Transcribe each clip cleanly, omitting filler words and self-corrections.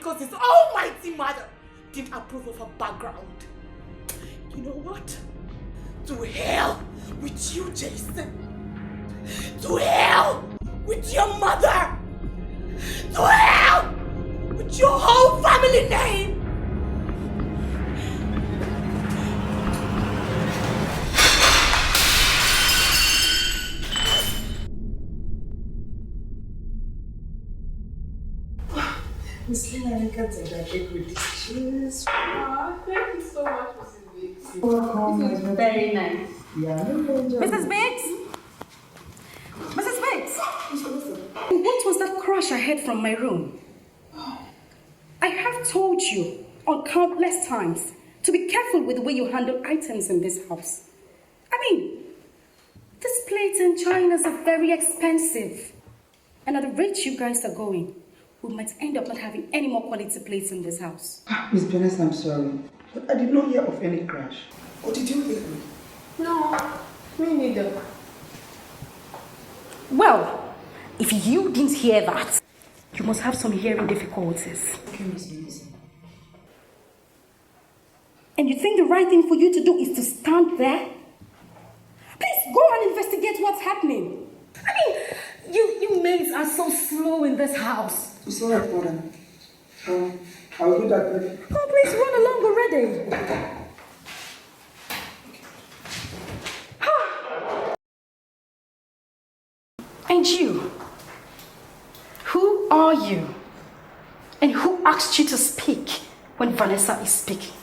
because his almighty mother didn't approve of her background. You know what? To hell with you, Jason. To hell with your mother. To hell with your whole family name. Miss Lina, I can't take that cake with this cheese. Thank you so much, Mrs. Biggs. This is very nice. Yeah, Mrs. Biggs? Mrs. Biggs? What was that crash I heard from my room? I have told you on countless times to be careful with the way you handle items in this house. I mean, these plates and chinas are very expensive. And at the rate you guys are going, we might end up not having any more quality plates in this house. Miss Vanessa, I'm sorry, but I did not hear of any crash. Or did you hear me? No, me neither. Well, if you didn't hear that, you must have some hearing difficulties. Okay, Miss Vanessa. And you think the right thing for you to do is to stand there? Please go and investigate what's happening. I mean, you maids are so slow in this house. It's all right, madam. I will do that later. Oh, please run along already. And you? Who are you? And who asked you to speak when Vanessa is speaking?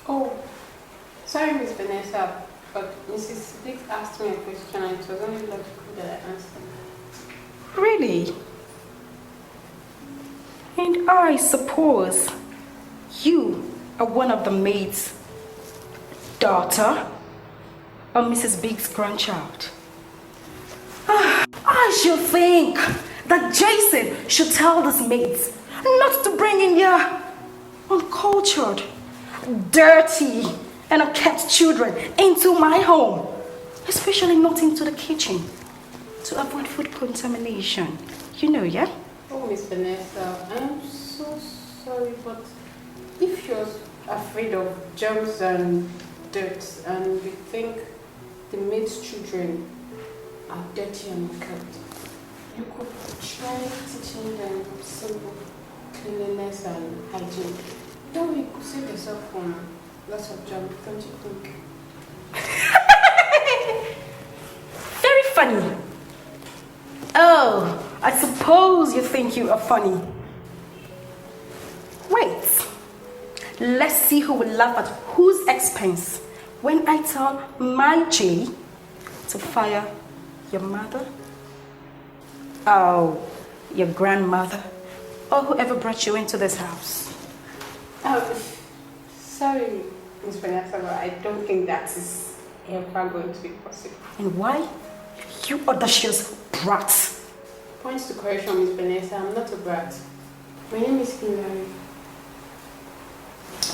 Oh, sorry, Miss Vanessa, but Mrs. Biggs asked me a question and it was only logical that I answered. Really? And I suppose you are one of the maids' daughter or Mrs. Biggs' grandchild. I should think that Jason should tell these maids not to bring in your uncultured, dirty, and unkept children into my home, especially not into the kitchen, to avoid food contamination. You know, yeah? Oh, Miss Vanessa, I'm so sorry, but if you're afraid of germs and dirt and you think the maid's children are dirty and unkept, you could try teaching them simple cleanliness and hygiene. That way you could save yourself from lots of germs, don't you think? Very funny. Oh, I suppose you think you are funny. Wait. Let's see who will laugh at whose expense when I tell my J to fire your mother, oh, your grandmother, or whoever brought you into this house. Oh, sorry, Miss Vanessa, but I don't think that is ever going to be possible. And why? You audacious brat. Points to correction, Miss Vanessa. I'm not a brat. My name is Hilary.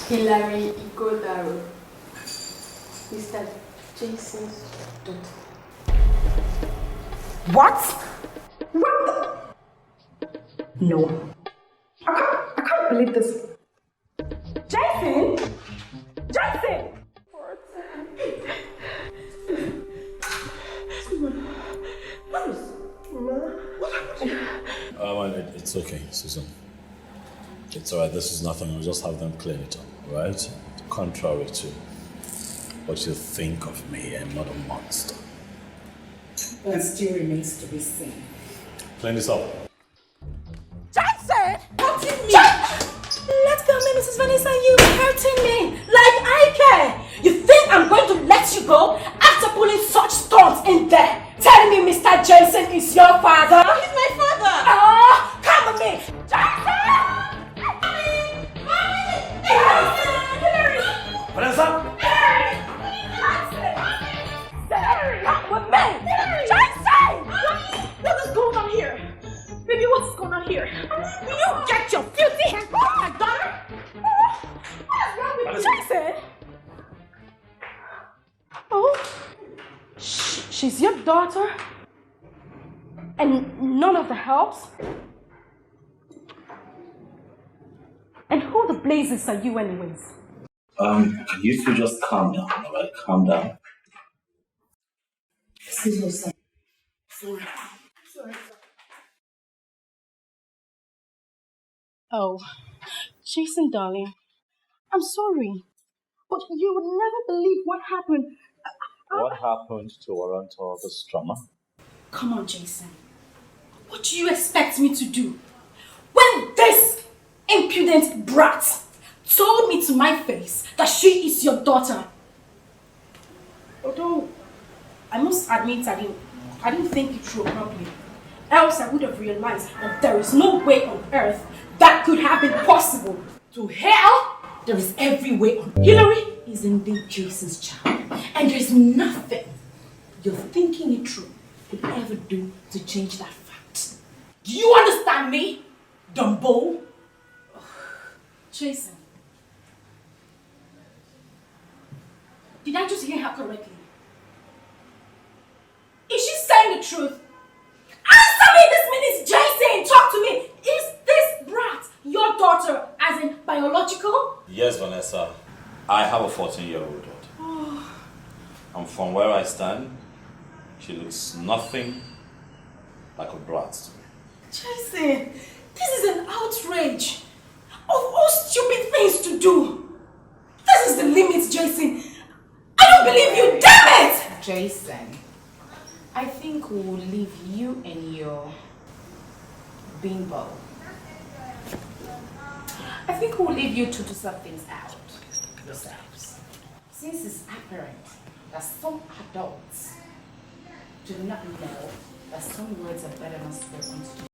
Hilary Igodaro. Mr. Jason's daughter. What? What the? No. I can't believe this. Jason! Jason! It's okay, Susan. It's alright, this is nothing. We'll just have them clean it up, right? Contrary to what you think of me, I'm not a monster. That still remains to be seen. Clean this up. Jason! Hurting me! Let go of me, Mrs. Vanessa. You're hurting me. Like I care. You think I'm going to let you go after pulling such stunts in there? Telling me Mr. Jason is your father? He's my father! Oh, come with me! Jason! Vanessa! Come with me! Jason! What is going on here? Baby, what's going on here? Will you get your filthy hands off my daughter? What's wrong with Jason? Oh, she's your daughter? And none of the helps? And who the blazes are you anyways? Can you two just calm down, alright? Calm down. Excuse me, sir. Sorry. Oh, Jason, darling, I'm sorry, but you would never believe what happened. What happened to warrant all this drama? Come on, Jason. What do you expect me to do? When this impudent brat told me to my face that she is your daughter. Although, I must admit I didn't think it through properly. Else I would have realized that there is no way on earth that could have been possible. To hell, there is every way on. Hillary is indeed Jason's child. And there's nothing you're thinking it through could ever do to change that fact. Do you understand me, Dumbo? Jason, did I just hear her correctly? Is she saying the truth? Answer me this minute, Jason! Talk to me! Is this brat your daughter, as in biological? Yes, Vanessa. I have a 14-year-old daughter. And from where I stand, she looks nothing like a brat to me. Jason, this is an outrage. Of all stupid things to do. This is the limit, Jason. I don't believe you, damn it! Jason, I think we will leave you and your bimbo. I think we'll leave you two to sort things out yourselves. Since it's apparent that some adults do not know that some words are better than spoken to.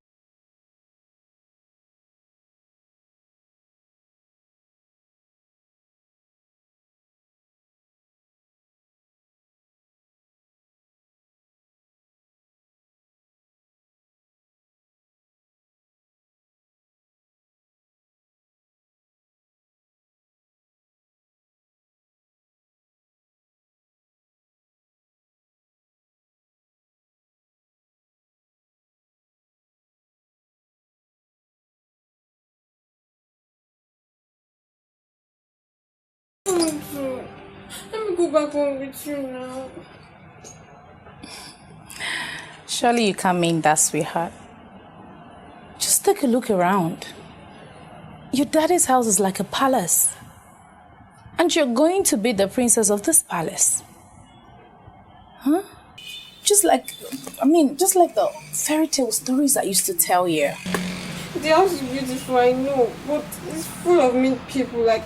Let me go back home with you now. Surely you can't mean that, sweetheart. Just take a look around. Your daddy's house is like a palace. And you're going to be the princess of this palace. Huh? Just like the fairy tale stories I used to tell you. The house is beautiful, I know, but it's full of mean people like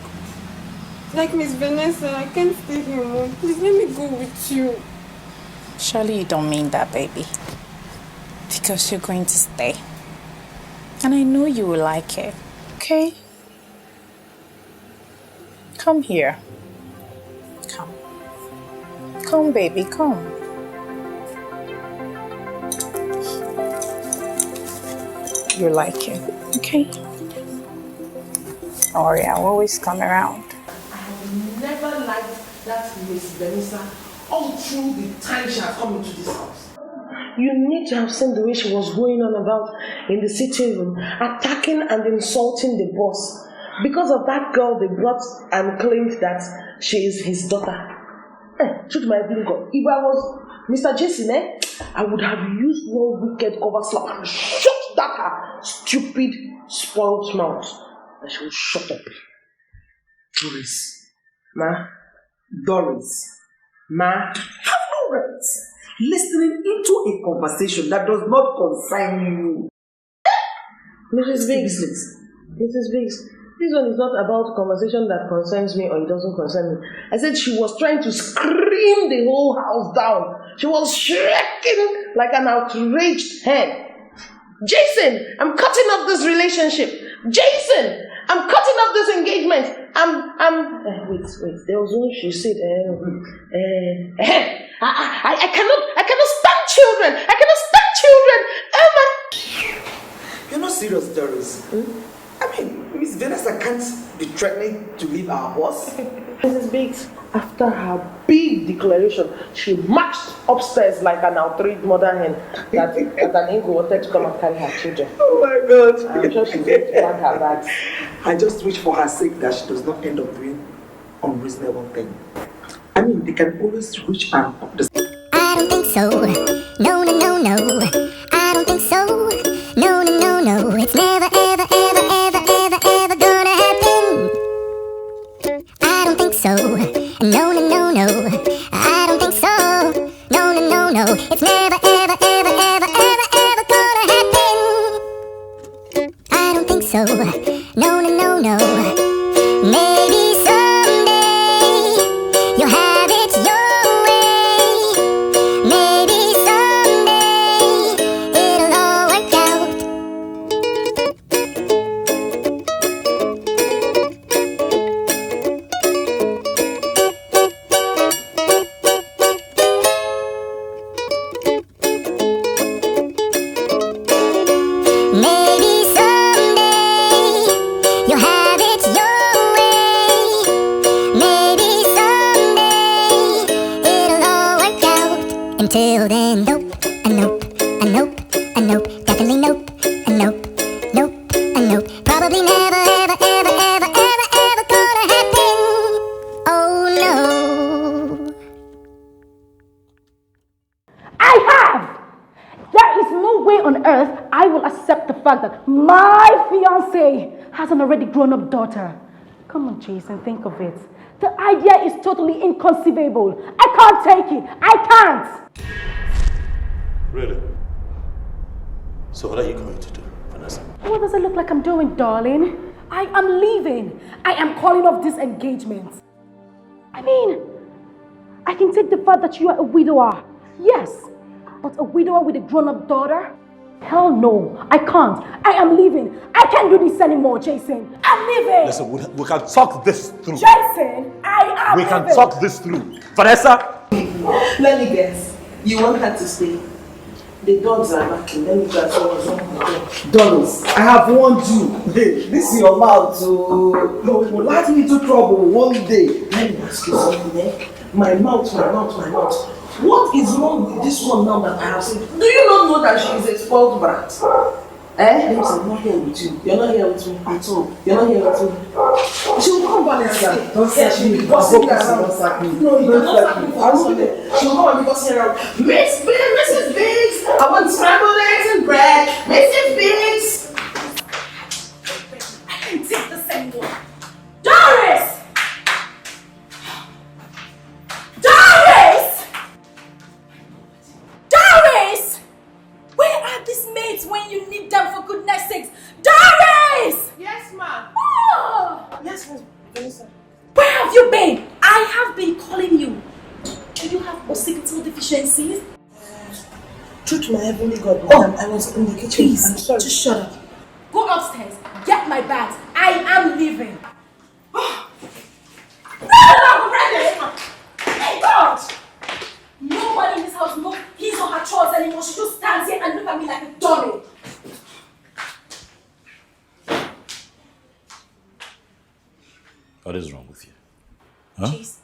Miss Vanessa. I can't stay here, Mom. Please let me go with you. Surely you don't mean that, baby. Because you're going to stay. And I know you will like it. Okay? Come here. Come. Come, baby, come. You like it, okay? Don't worry, I'll always come around. I have never liked that Miss Vanessa all through the time she has come into this house. You need to have seen the way she was going on about in the sitting room, attacking and insulting the boss. Because of that girl they brought and claimed that she is his daughter. Shoot my bingo. If I was Mr. Jason, I would have used one wicked cover slap and shut that her stupid, spoiled mouth. And she would shut up. Doris, have no right listening into a conversation that does not concern you. Mrs. Biggs, this one is not about conversation that concerns me or it doesn't concern me. I said she was trying to scream the whole house down. She was shrieking like an outraged hen. Jason, I'm cutting off this relationship. Jason, I'm cutting off this engagement. Wait. There was one she said, I cannot stand children. I cannot stand children. You're not serious, Doris. I mean, mean, Miss Vanessa can't be threatening to leave our boss. Mrs. Biggs, after her big declaration, she marched upstairs like an outraged mother hen that an Ingo wanted to come and carry her children. Oh my God. I'm sure she's going to pack her bags. I just wish for her sake that she does not end up doing unreasonable thing. I mean, they can always reach and up the... I don't think so. No, no, no, no. I don't think so. No, no, no, no. It's never, ever, ever, ever, ever, ever gonna happen. I don't think so. No, no, no, no. I don't think so. No, no, no, no. It's never, ever, ever, ever, ever, ever gonna happen. I don't think so. No, no, no, no. Maybe someday you'll have it your way. Maybe someday it'll all work out. Maybe someday you'll have it your way. Maybe someday it'll all work out. Until then, nope, a nope, a nope, a nope, definitely nope, a nope, nope, a nope. Probably never, ever, ever, ever, ever, ever gonna happen. Oh no. I have! There is no way on earth I will accept the fact that my fiancé has an already grown-up daughter. Come on, Jason, think of it. The idea is totally inconceivable. I can't take it. I can't! Really? So what are you going to do, Vanessa? What does it look like I'm doing, darling? I am leaving. I am calling off this engagement. I mean, I can take the fact that you are a widower. Yes. But a widower with a grown-up daughter? Hell no, I can't. I am leaving. I can't do this anymore, Jason. I'm leaving. Listen, we can talk this through. Jason, I am We leaving. can talk this through. Vanessa! Let me guess. You want her to stay? The dogs are knocking. Let me go and see what's wrong with them. Dollars, I have warned you. Hey, this is your mouth, so will land me into trouble one day. Let me ask you something, eh? My mouth. What is wrong with this one now that I have said? Do you not know that she is a spoiled brat? Eh? I'm not here with you. You're not here with me at all. You're not here with me. She will come back and stay. Don't sack me. Bossing around. Don't sack me. No, you cannot sack me for something. She will come and be bossing around. Mrs. Biggs, I want scrambled eggs and bread. Mrs. Biggs. I can take this anymore. Doris! Doris! Doris! Where are these maids when you need them, for goodness sakes? Doris! Yes, ma'am. Oh! Yes, Vanessa. Where have you been? I have been calling you. Do you have occipital deficiencies? True to my heavenly God, Oh. I was in the kitchen. Please, I'm sorry. just shut up. Go upstairs. Get my bags. I am leaving. No, Fredrick! Thank God! Nobody in this house knows his or her chores anymore. She just stands here and look at me like a dummy. What is wrong with you? Huh? Jeez.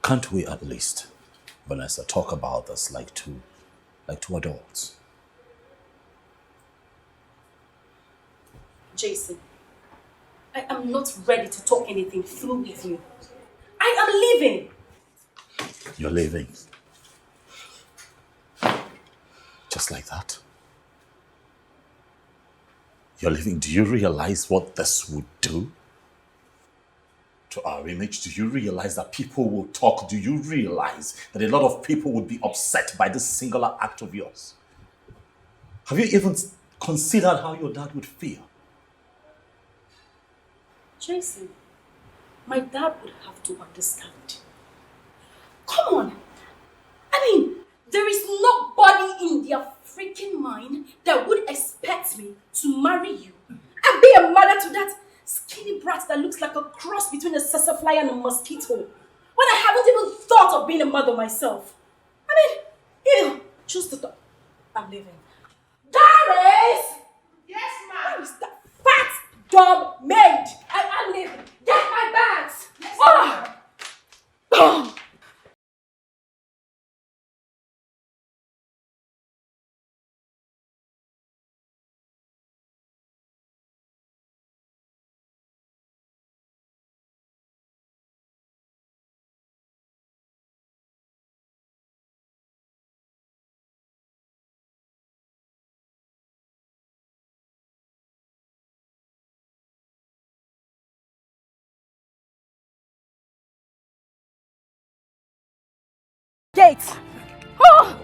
Can't we at least, Vanessa, talk about this like two adults? Jason, I am not ready to talk anything through with you. I am leaving. You're leaving. Just like that? You're leaving. Do you realize what this would do to our image? Do you realize that people will talk? Do you realize that a lot of people would be upset by this singular act of yours? Have you even considered how your dad would feel? Jason, my dad would have to understand. Come on. I mean, there is nobody in their freaking mind that would expect me to marry you and be a mother to that skinny brat that looks like a cross between a sassafly and a mosquito when I haven't even thought of being a mother myself. I mean, ew, just the thought. I'm leaving. Doris! Yes, ma'am. Job made. I am leaving. Get my bags. Oh. Gates. Oh.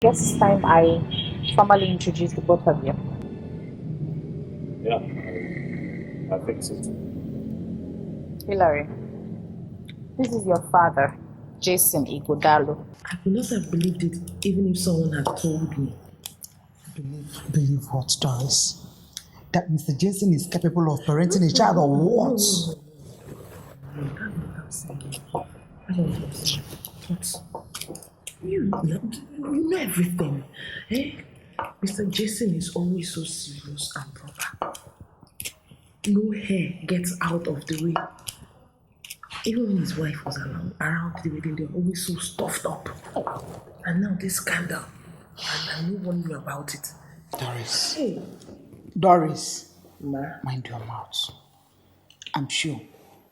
Guess it's time I formally introduce the both of you. Yeah, I fix it. Hillary, this is your father, Jason Ighodalo. I would not have believed it even if someone had told me. Believe what, Doris? That Mr. Jason is capable of parenting a child or what? I don't know. You know everything. Eh? Mr. Jason is always so serious and proper. No hair gets out of the way. Even when his wife was around the wedding, they were always so stuffed up. And now this scandal, and no one knew about it. Doris. Hey. Doris. Ma. Mind your mouth. I'm sure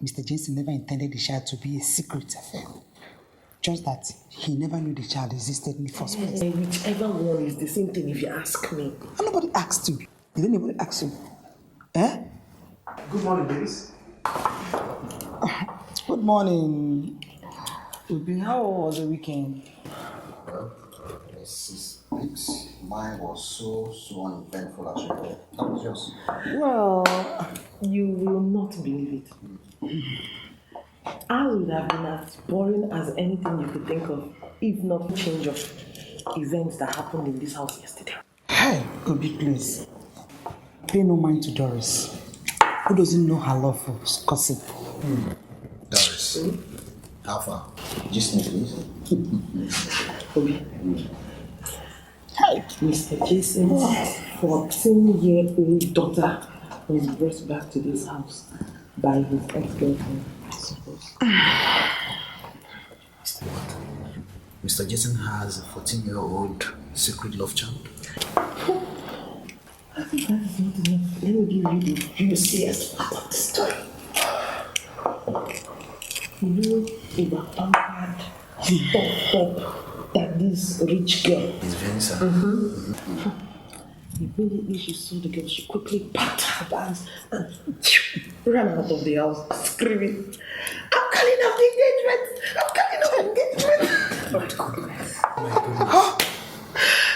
Mr. Jason never intended the child to be a secret affair. Just that he never knew the child existed in the first place. Whichever one is the same thing if you ask me. And nobody asked you. Did anybody ask you? Eh? Good morning, ladies. Good morning. Ubi, how was the weekend? Well, Mrs. Biggs, mine was so uneventful as well. How was yours? Well, you will not believe it. I would have been as boring as anything you could think of, if not change of events that happened in this house yesterday. Hey, Ubi, please. Pay no mind to Doris. Who doesn't know her love for gossip? Doris. How far? Just me, please. Obi. Hi. Mr. Jason's 14-year-old daughter was brought back to this house by his ex-girlfriend, I suppose. Mr. Jason has a 14-year-old secret love child. I think that is not enough. Let me give you the juiciest part of the story. You know, they were pampered, stuffed up, that this rich girl. It's Vanessa. Immediately she saw the girl, she quickly packed her bags and ran out of the house, screaming, "I'm calling off the engagement! I'm calling off the engagement!"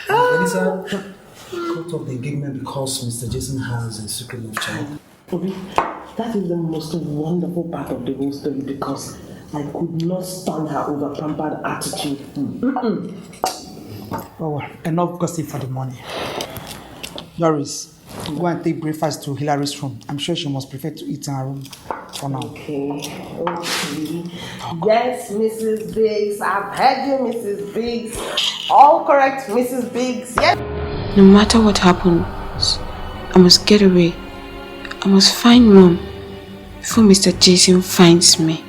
Vanessa cut off the engagement because Mr. Jason has a secret love child. Obi, that is the most wonderful part of the whole story because I could not stand her over-pampered attitude. Oh, enough gossip for the money. Doris, go and take breakfast to Hilary's room. I'm sure she must prefer to eat in her room for now. Okay. Yes, Mrs. Biggs. I've heard you, Mrs. Biggs. All correct, Mrs. Biggs. Yes. No matter what happens, I must get away. I must find Mom before Mr. Jason finds me.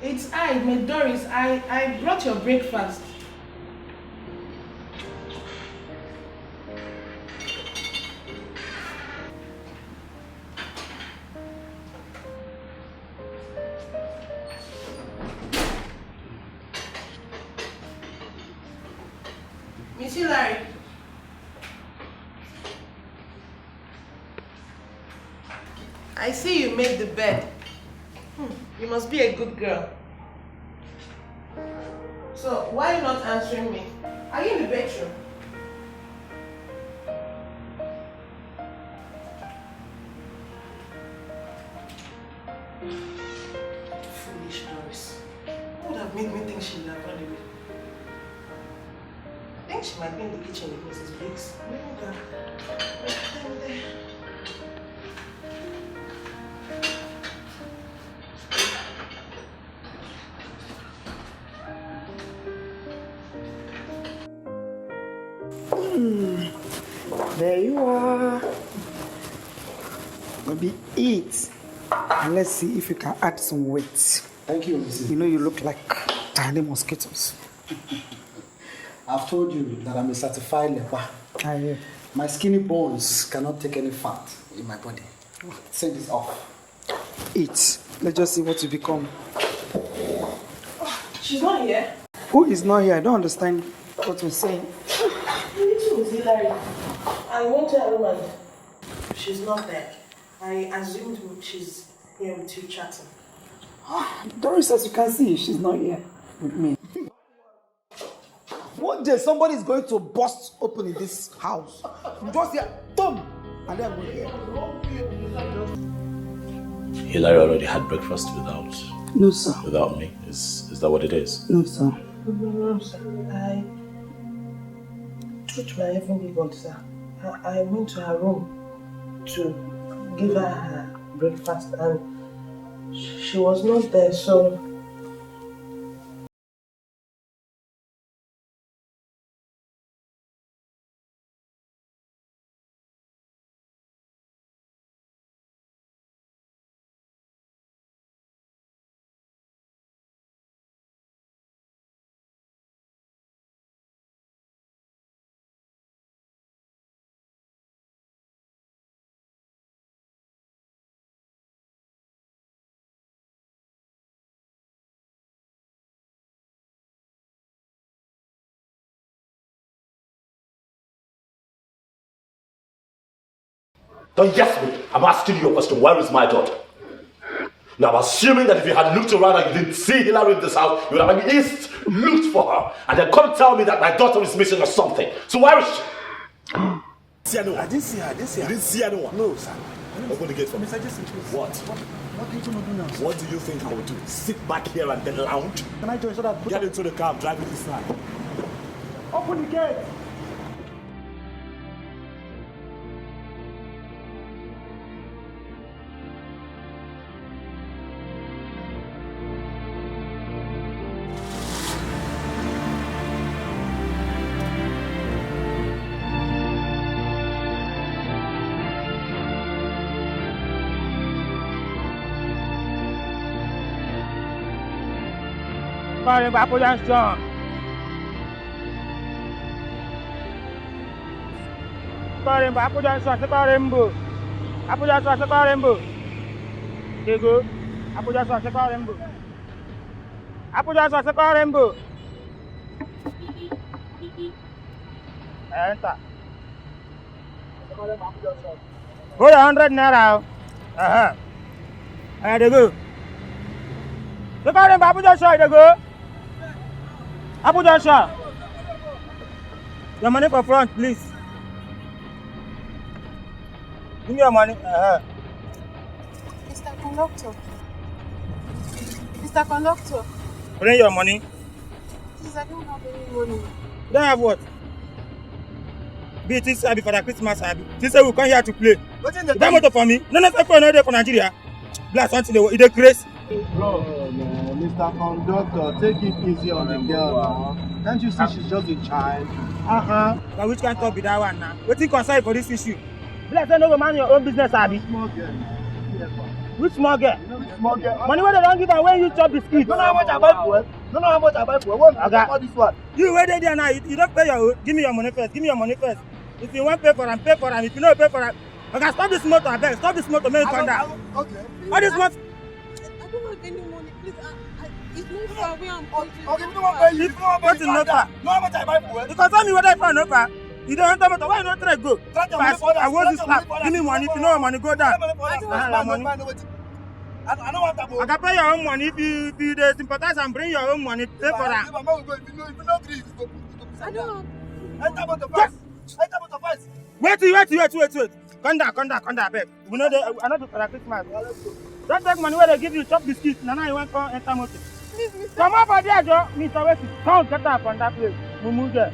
It's I, Miss Doris. I brought your breakfast. Miss Hilary. I see you made the bed. You must be a good girl. So, why are you not answering me? Are you in the bedroom? Foolish Doris. Who would have made me think she would have run away? I think she might be in the kitchen with Mrs. Biggs. There you are. Maybe eat. And let's see if you can add some weight. Thank you, Mrs. You know you look like tiny mosquitoes. I've told you that I'm a certified leper. I hear. My skinny bones cannot take any fat in my body. Take this off. Eat. Let's just see what you become. She's not here. Who is not here? I don't understand what you're saying. It was Hilary. I went to her room and she's not there. I assumed she's here with you chatting. Doris, as you can see, she's not here with me. One day somebody is going to bust open in this house. You just hear boom, and then we'll hear. Hilary already had breakfast No, sir. without me. Is that what it is? No, sir. No, sir. Truth my heavenly God, sir. I went to her room to give her breakfast and she was not there, so... Don't yes me. I'm asking you a question. Where is my daughter? Now, I'm assuming that if you had looked around and you didn't see Hilary in this house, you would have at least looked for her. And then come tell me that my daughter is missing or something. So where is she? See anyone? I didn't see her. You didn't see anyone? No, sir. Open the gate for me. Mr. Jason, What? What are you going to do now? What do you think I would do? Sit back here and then lounge? Can I join so that... Get into the car, I'm driving this side. Open the gate! Separin Pak Apo Junction. Separin Pak Apo Junction, separin Bu. Apo Junction, separin Bu. Diego, Apo Junction, separin Bu. Apo Junction, separin Bu. Enter. Hold 100 naira. Diego. Separin Pak Apo Junction, Diego. Apo Junction. Your money for front, please. Give me your money. Mr. Conductor. Mr. Conductor. Bring your money. Please, I don't have any money. You don't have what? Be it Sabi for the Christmas Sabi. This say we come here to play. You buy motor for me? No, for no day for Nigeria. Blast something they dey craze. Bro, man, Mr. Conductor, take it easy on the girl. Can't you see she's just a child? But which kind of talk be that one now? What you concern for this issue? Bless say no go mind your own business, Abi. Small girl. Which small girl? You know, Money where they don't give away, you chop biscuit. You know how much I buy fuel? You know how much I buy fuel? What about this one? You wait there now. You don't pay your. Give me your money first. Give me your money first. If you want pay for them, pay for them. If you don't pay for them, okay, stop this motor, I beg. Stop this motor, make it come down. Okay. All this motor. I don't have any money, please. It's not far away. I'm going. Okay, you don't want to pay. You don't want to pay. What's in no car? You know how much I buy fuel? Because tell me what I found no car. You don't enter motor. Why you not try to go? Fast. I want this slap. Give me money. If you know your money, go down. I don't want money. I don't want that money. I can pay your own money if you sympathize and bring your own money. Pay for that. If you not agree, you go. I don't have. Enter motor first. Enter motor first. Wait. Come down, babe. We know I know for Christmas. Don't take money where they give you chop biscuits. Now you want to enter motor. Please, Mr. Come up there, Joe. Mr. West. Don't get up on that place. We move there.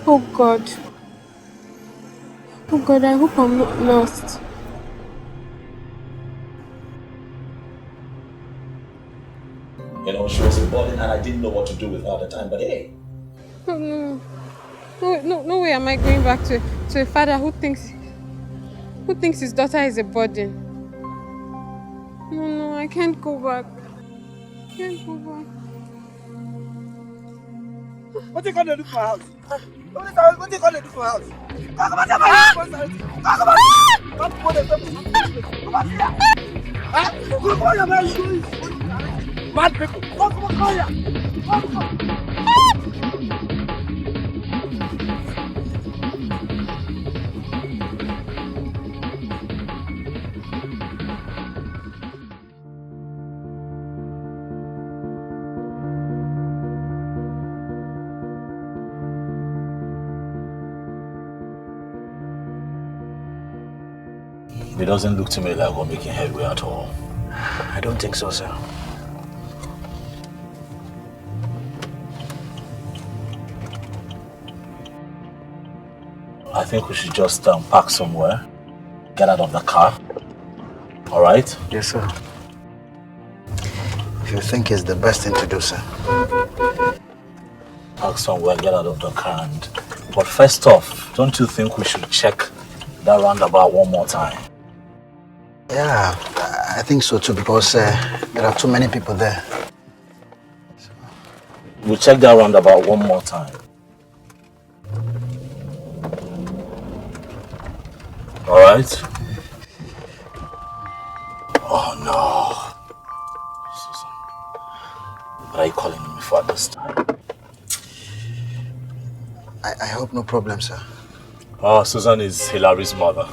Oh God, I hope I'm not lost. You know, she was a burden and I didn't know what to do with her at the time, but hey. No way am I going back to a father who thinks his daughter is a burden. No, I can't go back. What you gonna do for my house? What you gonna do for my house? Talk about your house. Talk about it. Come on here. Come on, your man. Mad people. Come on. Come on. It doesn't look to me like we're making headway at all. I don't think so, sir. I think we should just park somewhere, get out of the car. All right? Yes, sir. If you think it's the best thing to do, sir. Park somewhere, get out of the car. But first off, don't you think we should check that roundabout one more time? Yeah, I think so too, because there are too many people there. We'll check that roundabout one more time. All right? Oh no. Susan. What are you calling me for this time? I hope no problem, sir. Oh, Susan is Hilary's mother.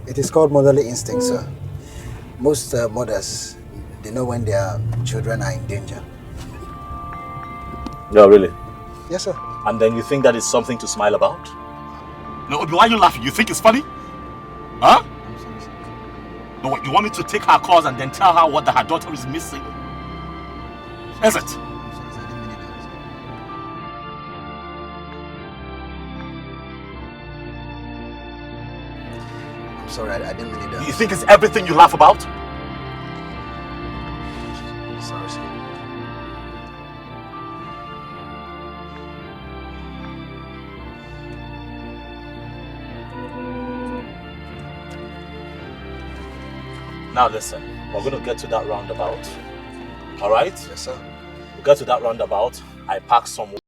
It is called motherly instinct, sir. Most mothers, they know when their children are in danger. Yeah, really? Yes, sir. And then you think that is something to smile about? No, why are you laughing? You think it's funny? Huh? No, what, you want me to take her calls and then tell her what her daughter is missing? Is it? I'm sorry, I didn't mean it. You think it's everything you laugh about? Sorry, sir. Now listen, we're going to get to that roundabout. All right? Yes, sir. We'll get to that roundabout. I park somewhere.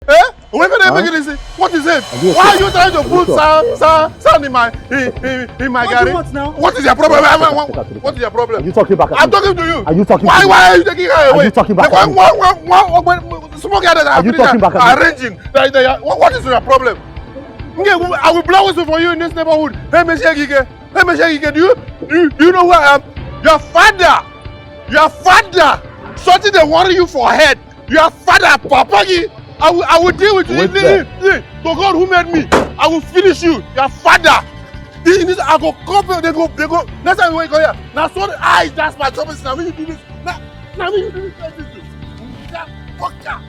Eh? What is it? Why are you trying to put sand in my garden? What is your problem? What is your problem? Are you talking back at me? I'm talking to you. Are you talking Why are you taking her away? Are you talking back at me? Smoke that Are you talking back at me? arranging. What is your problem? I will blow whistle for you in this neighborhood. Hey, Monsieur Gige. Hey, Monsieur Gige, do you know who I am? Your father, something they worry you for head. Your father, Papagi, I will deal with you. To God who made me, I will finish you. Your father. This I go couple, they go. Next time we go here. Now so that's my trouble. Now when you do this, now when you do this, Waka,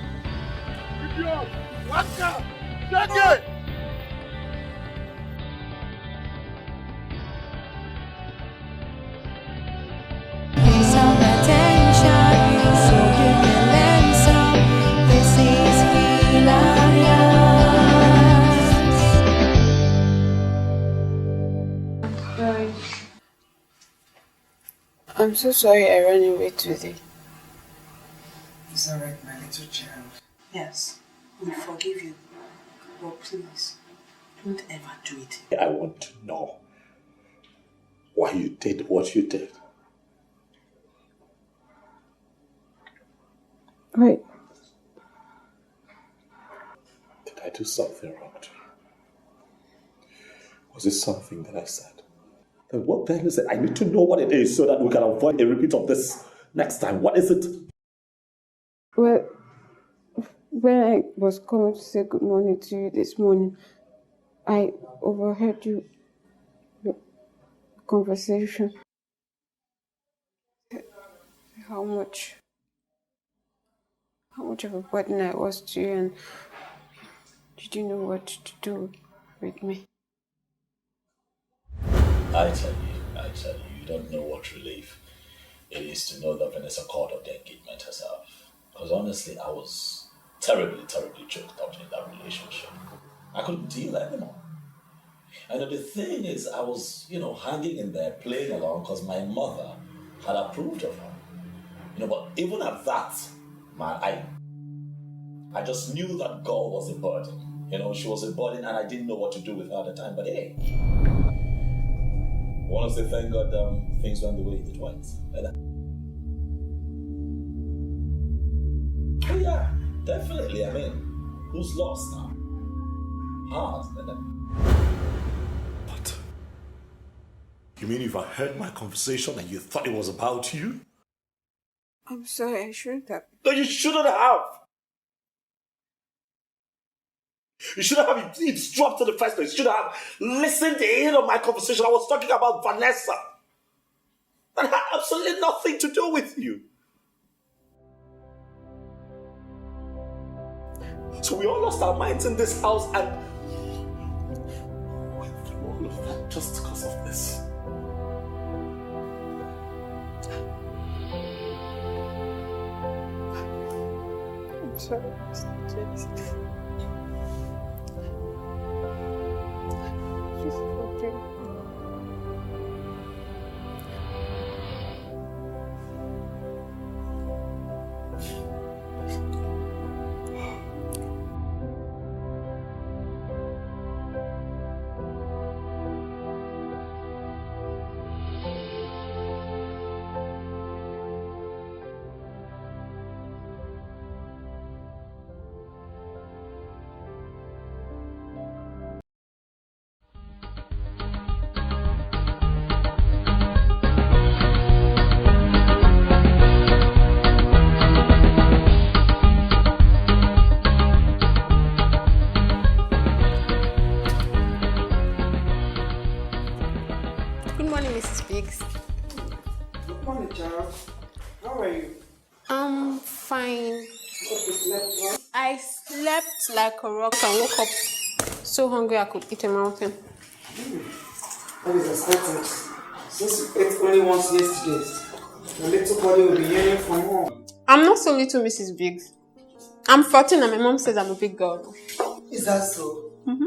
idiot, Waka, take it. I'm so sorry I ran away today. It's alright, my little child. Yes, we forgive you. But please, don't ever do it. I want to know why you did what you did. Wait. Did I do something wrong to you? Was it something that I said? Then what the hell is it? I need to know what it is so that we can avoid a repeat of this next time. What is it? Well, when I was coming to say good morning to you this morning, I overheard your conversation. How much of a burden I was to you, and you didn't know what to do with me. I tell you, you don't know what relief it is to know that Vanessa called off the engagement herself. Because honestly, I was terribly choked up in that relationship. I couldn't deal anymore. And the thing is, I was, hanging in there, playing along because my mother had approved of her. But even at that, man, I just knew that girl was a burden. She was a burden and I didn't know what to do with her at the time. But hey, I want to say thank God things went the way it went. Oh yeah, definitely. I mean, who's lost now? But you mean if I heard my conversation and you thought it was about you? I'm sorry, I shouldn't have. No, you shouldn't have. You shouldn't have dropped in the first place. You should have listened in on my conversation. I was talking about Vanessa. That had absolutely nothing to do with you. So we all lost our minds in this house and went through all of that just because of this. I'm sorry, Mr. Jason. Just forgive me. Like a rock and woke up so hungry I could eat a mountain. That is expected. Since you ate only once yesterday, your little body will be yearning for more. I'm not so little, Mrs. Biggs. I'm 14 and my mom says I'm a big girl. Is that so? Mm-hmm.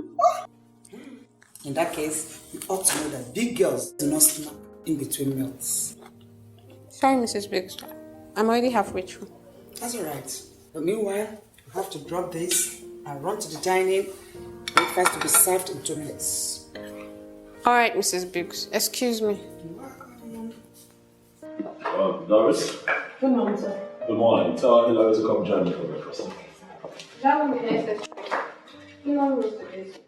In that case, you ought to know that big girls do not snap in between meals. Sorry, Mrs. Biggs. I'm already halfway through. That's alright. But meanwhile, you have to drop this I'll run to the dining. Breakfast to be served in 2 minutes. All right, Mrs. Biggs. Excuse me. Doris? Good morning, sir. Good morning. Tell Hilarious to come join me for breakfast. That will be necessary. Good morning, Mr. Biggs.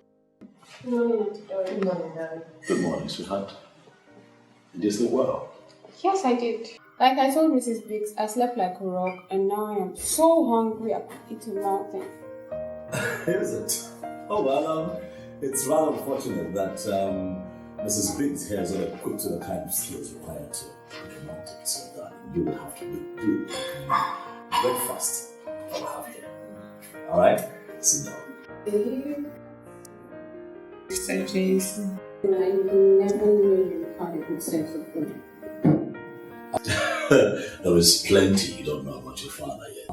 Good morning, Auntie Doris. Good morning, darling. Good morning, sweetheart. Did you sleep well? Yes, I did. Like I told Mrs. Biggs, I slept like a rock, and now I am so hungry I could eat a mountain. Is it? Oh, well, it's rather unfortunate that Mrs. Biggs here is not equipped to the kind of skills required to cook a mountain, so that you will have to do breakfast for half day. Alright? Sit down. Mr. Jason, I never knew you had a good sense of humor. There is plenty you don't know about your father yet.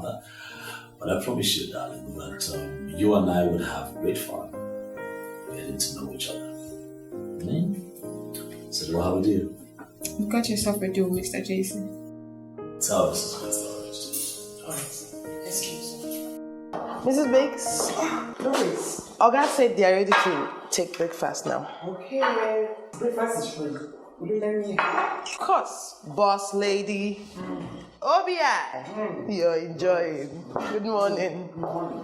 But I promise you, darling, that you and I would have great fun getting to know each other. So do I have a deal? You got yourself a deal, Mr. Jason. Tell Mrs. Biggs. Alright. Excuse me. Mrs. Biggs, Louis, Oga said they are ready to take breakfast now. Okay, breakfast is ready. Will you let me? Of course, boss lady. Obia, you're enjoying. Good morning. Good morning.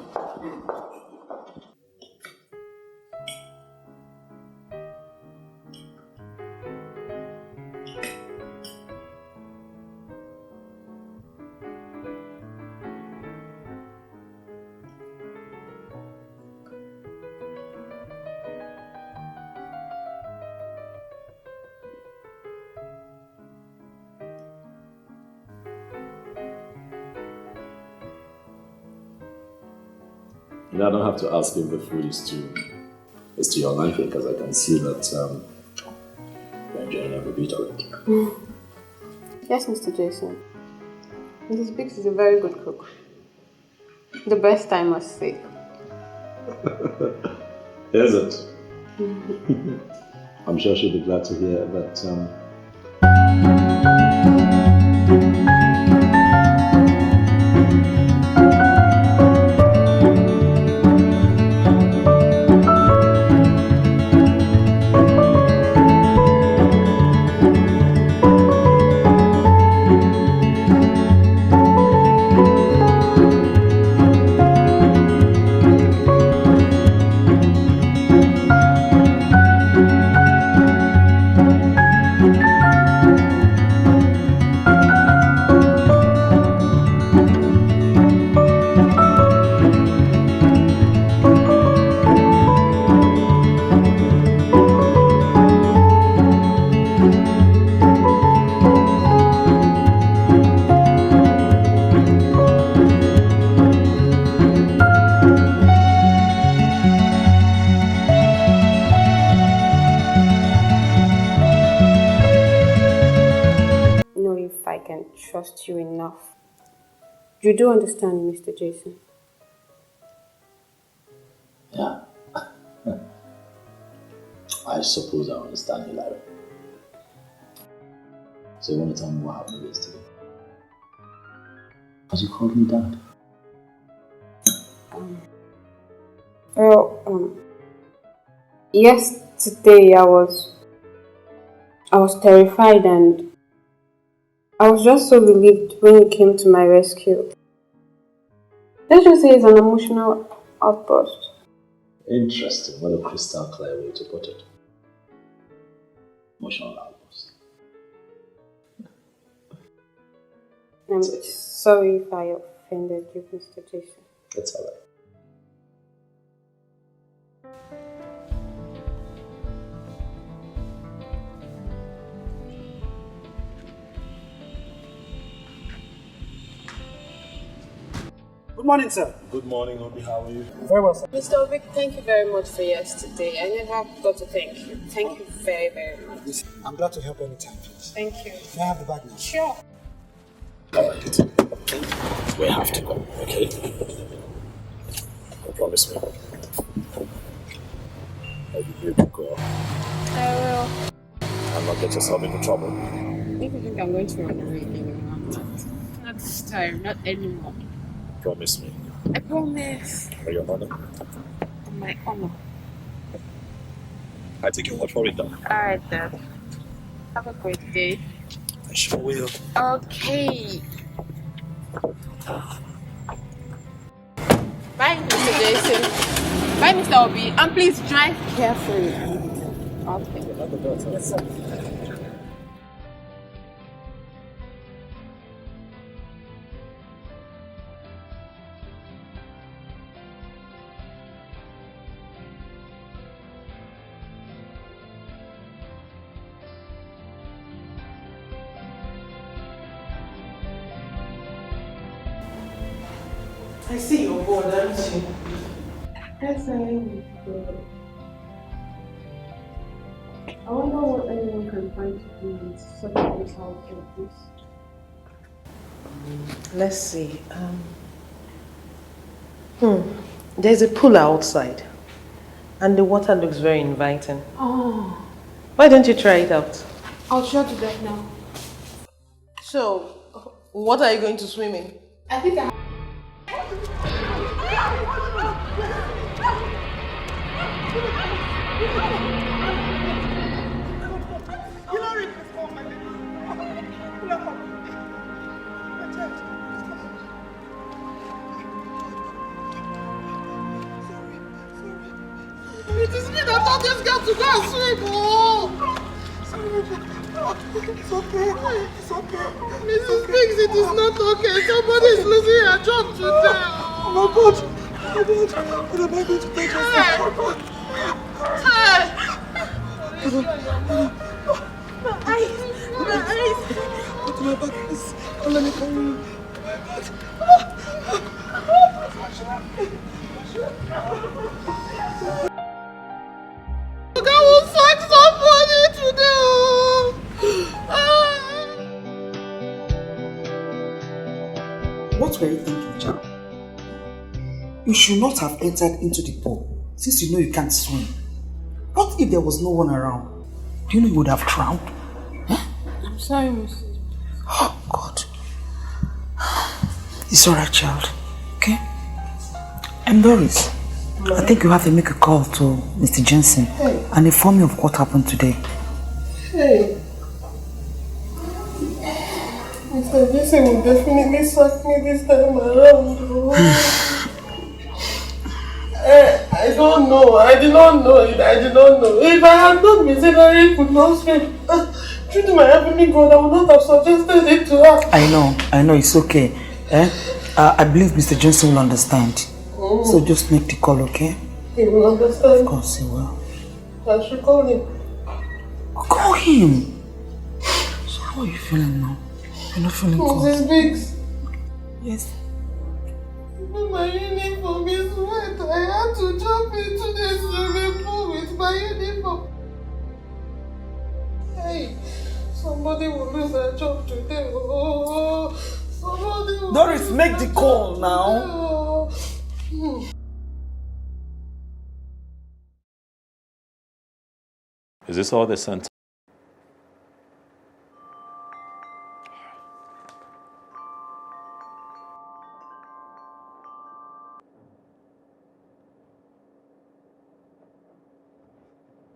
I don't have to ask if the food is to your liking, because I can see that you're enjoying every bit of it. Yes, Mr. Jason. Mrs. Biggs is a very good cook. The best, I must say. Is it? I'm sure she'll be glad to hear that. Trust you enough. You do understand me, Mr. Jason? Yeah. I suppose I understand you, Larry. So you want to tell me what happened yesterday? Because you called me dad. Yesterday I was terrified, and I was just so relieved when you came to my rescue. Let's just say it's an emotional outburst. Interesting. What a crystal clear way to put it. Emotional outburst. I'm sorry if I offended you, Mr. Jason. It's alright. Good morning, sir. Good morning, Obi. How are you? Very well, sir. Mr. Obi, thank you very much for yesterday. I never got to thank you. Thank you very, very much. I'm glad to help anytime, please. Thank you. May I have the bag now? Sure. Alright. We have to go, okay? You promise me. Are you to go? I will. And not get yourself into trouble. If you think I'm going to run away, I'm not. Not this time, not anymore. Promise me. I promise. For your honor. On my honor. I take your word for it, though. Alright, Dad. Have a great day. I sure will. Okay. Bye, Mr. Jason. Bye, Mr. Obi. And please drive carefully. Okay. Yes, sir. I see you're bored, aren't you? Yes, I am. I wonder what anyone can find to do in such a house like this. Let's see. There's a pool outside, and the water looks very inviting. Oh, Why don't you try it out? I'll sure do that now. So, what are you going to swim in? I think I It is me that told this girl to go and swim. Oh! It's okay. It's okay. Mrs. Biggs, it is not okay. Somebody is losing her job today. Oh my God. Oh my God. What am I going to take us? My eyes. Go to my back, please. Don't let me carry you. God will find somebody today. What were you thinking, Jam? You should not have entered into the pool since you know you can't swim. What if there was no one around? Do you know you would have drowned? I'm sorry, Mrs. Oh, God. It's alright, child. Okay? I'm Doris. I think you have to make a call to Mr. Jensen and inform me of what happened today. Hey. Mr. Jason will definitely sack me this time around. I don't know. I did not know it. I did not know. If I had not been saying that he could not swim, true to my heavenly God, I would not have suggested it to her. I know, it's okay. I believe Mr. Jensen will understand. So just make the call, okay? He will understand. Of course he will. I should call him. Call him! So how are you feeling now? You're not feeling good? Mrs. Biggs. Yes. My uniform is wet. I had to jump into the swimming pool with my uniform. Hey, somebody will lose their job today. Oh, somebody will Doris, make the call now. Is this all they sent?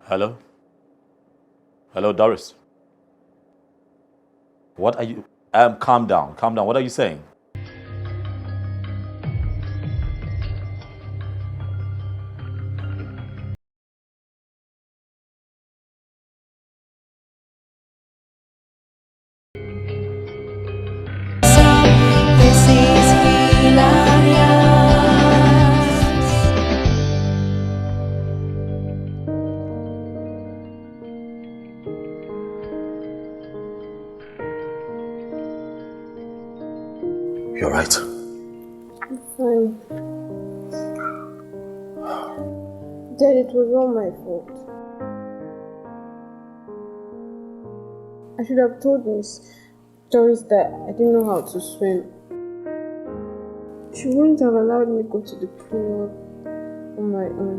Hello? Hello, Doris. What are you... calm down. What are you saying? This is hilarious. You're right. I'm fine. Dad, it was all my fault. I should have told Miss Doris that I didn't know how to swim. She wouldn't have allowed me to go to the pool on my own.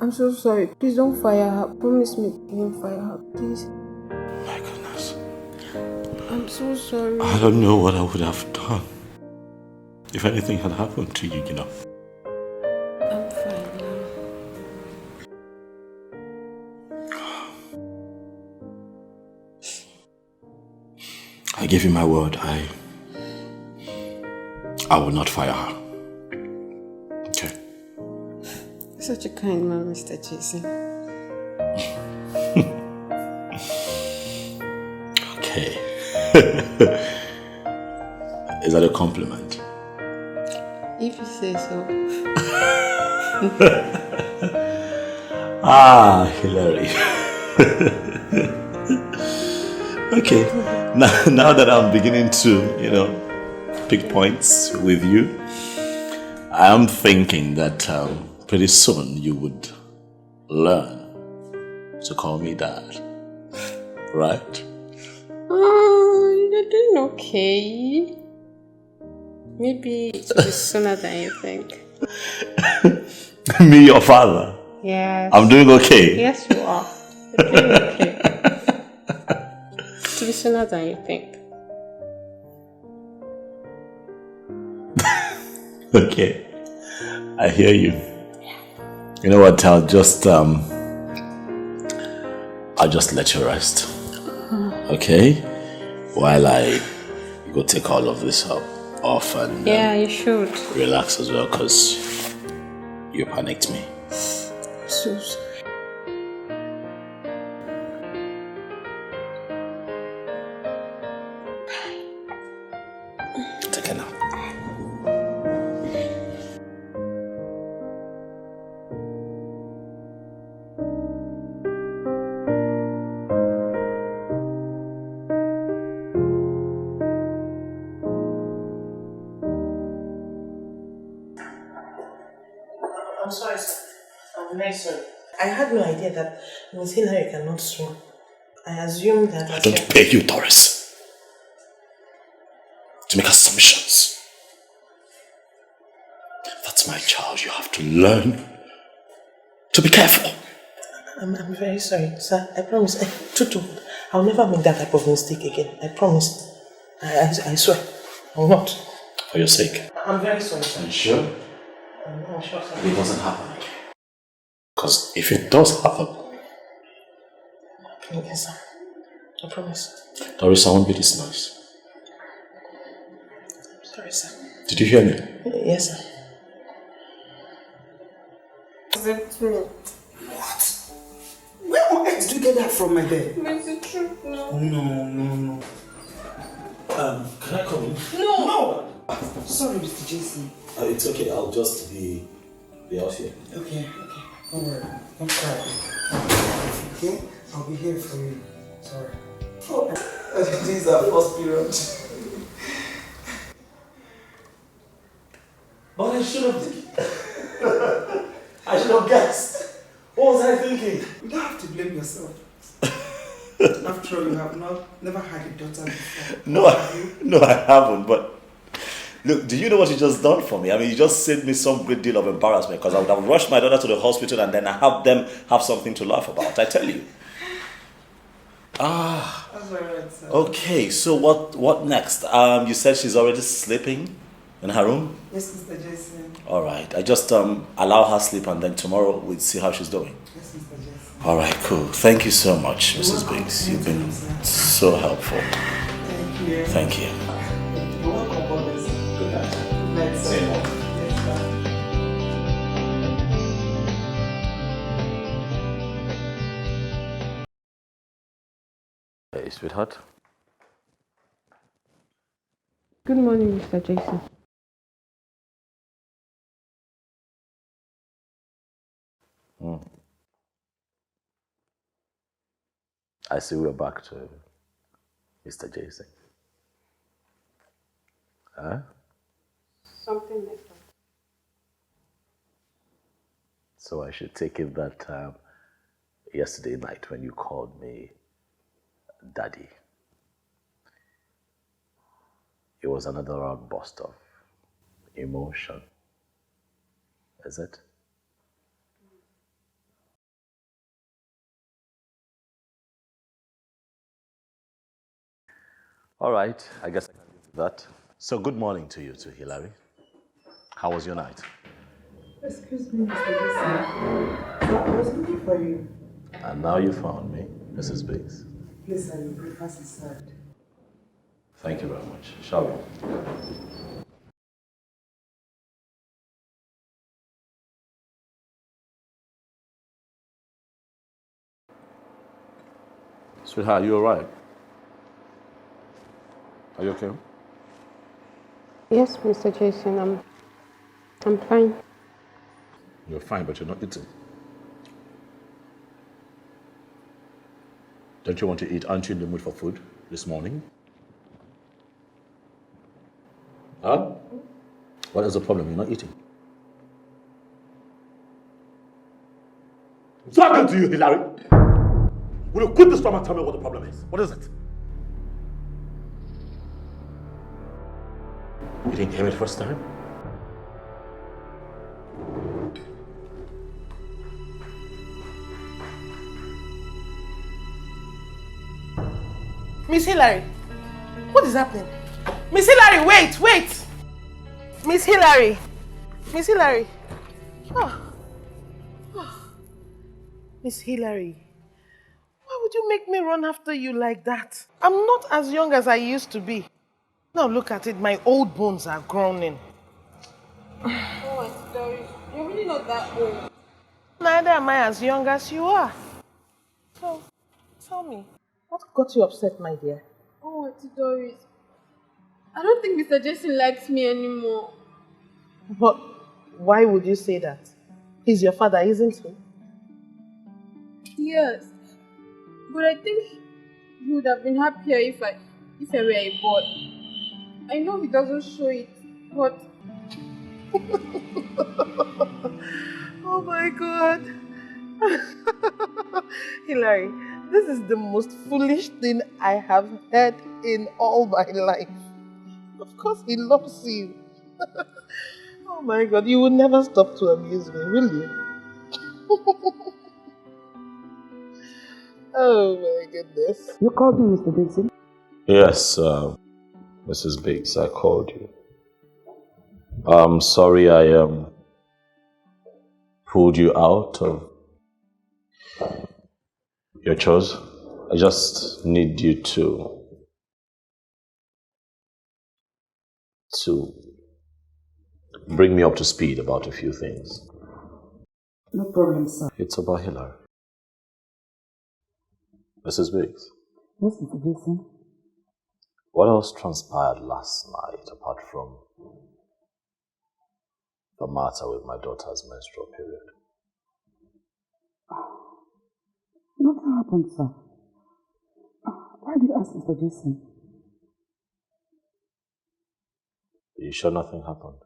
I'm so sorry. Please don't fire her. Promise me you won't fire her, please. My goodness. I'm so sorry. I don't know what I would have done. If anything had happened to you, you know. I'm fine now. I give you my word, I will not fire her. Okay. Such a kind man, Mr. Jason. Okay. Is that a compliment? If you say so. Hilary. Okay. Now that I'm beginning to, pick points with you, I am thinking that pretty soon you would learn to call me Dad. Right? Oh, you're doing okay. Maybe it will be sooner than you think. Me, your father? Yes. I'm doing okay? Yes, you are. You're doing okay. It will be sooner than you think. Okay. I hear you. You know what? I'll just let you rest. Okay? While I go take all of this off and you should relax as well, because you panicked me. So sorry. Take care now. I'm sorry, sir. I'm very sorry. I had no idea that Miss Hilary cannot swim. I assumed that... I don't pay you, Doris, to make assumptions. That's my child. You have to learn to be careful. I'm very sorry, sir. I promise. I'll never make that type of mistake again. I promise. I swear. I will not. For your sake. I'm very sorry, sir. Are you sure? I'm sure, sir. It doesn't happen again. Because if it does happen... Yes, sir. I promise. Doris, I won't be this nice. I'm sorry, sir. Did you hear me? Yes, sir. Accept me. What? Where on earth did you get that from, my bed? But it's the truth now. Oh, no. Can I come in? No! Sorry, Mr. Jason. It's okay. I'll just be out here. Okay. Don't worry. Don't cry. Okay? I'll be here for you. Sorry. Oh, this is our first period. But I should have guessed. What was I thinking? You don't have to blame yourself. After all, you have never had a daughter before. No, I haven't. But look, do you know what you just done for me? I mean, you just saved me some great deal of embarrassment, because I would have rushed my daughter to the hospital and then I have them have something to laugh about. I tell you. That's alright, sir. Okay. So what next? You said she's already sleeping in her room. Yes, Mr. Jason. All right. I just allow her sleep, and then tomorrow we'll see how she's doing. Yes, Mr. Jason. All right, cool. Thank you so much, Mrs. Biggs. You've been so helpful. Thank you. Thank you. You're welcome, always. Good night. Good night, sir. See you. Yes, sir. Hey, sweetheart. Good morning, Mr. Jason. I see we're back to Mr. Jason. Huh? Something like that. So I should take it that yesterday night when you called me Daddy, it was another outburst of emotion. Is it? All right, I guess I can do that. So good morning to you too, Hilary. How was your night? Excuse me, Mr. Benson. I was looking for you. And now you found me, Mrs. Biggs. Please, I will breakfast is served. Thank you very much. Shall we? Sweetheart, you alright? Are you okay? Yes, Mr. Jason, I'm fine. You're fine, but you're not eating. Don't you want to eat? Aren't you in the mood for food this morning? Huh? What is the problem? You're not eating. What's happened to you, Hilary? Will you quit this time and tell me what the problem is? What is it? You didn't hear me the first time? Miss Hilary, what is happening? Miss Hilary, wait! Miss Hilary! Miss Hilary! Miss Hilary, why would you make me run after you like that? I'm not as young as I used to be. Now look at it, my old bones are growing. Oh, Auntie Doris, you're really not that old. Neither am I as young as you are. So, tell me, what got you upset, my dear? Oh, Auntie Doris, I don't think Mr. Jason likes me anymore. But why would you say that? He's your father, isn't he? Yes, but I think he would have been happier if I were a boy. I know he doesn't show it, but... Oh my God. Hilary, this is the most foolish thing I have heard in all my life. Of course he loves you. Oh my God, you will never stop to amuse me, will you? Oh my goodness. You called me, Mr. Benson? Yes, Mrs. Biggs, I called you. I'm sorry I pulled you out of your chores. I just need you to bring me up to speed about a few things. No problem, sir. It's about Hilary. Mrs. Biggs. Yes, Mr. Jason. What else transpired last night apart from the matter with my daughter's menstrual period? Nothing happened, sir. Why do you ask, Mr. Jason? Are you sure nothing happened?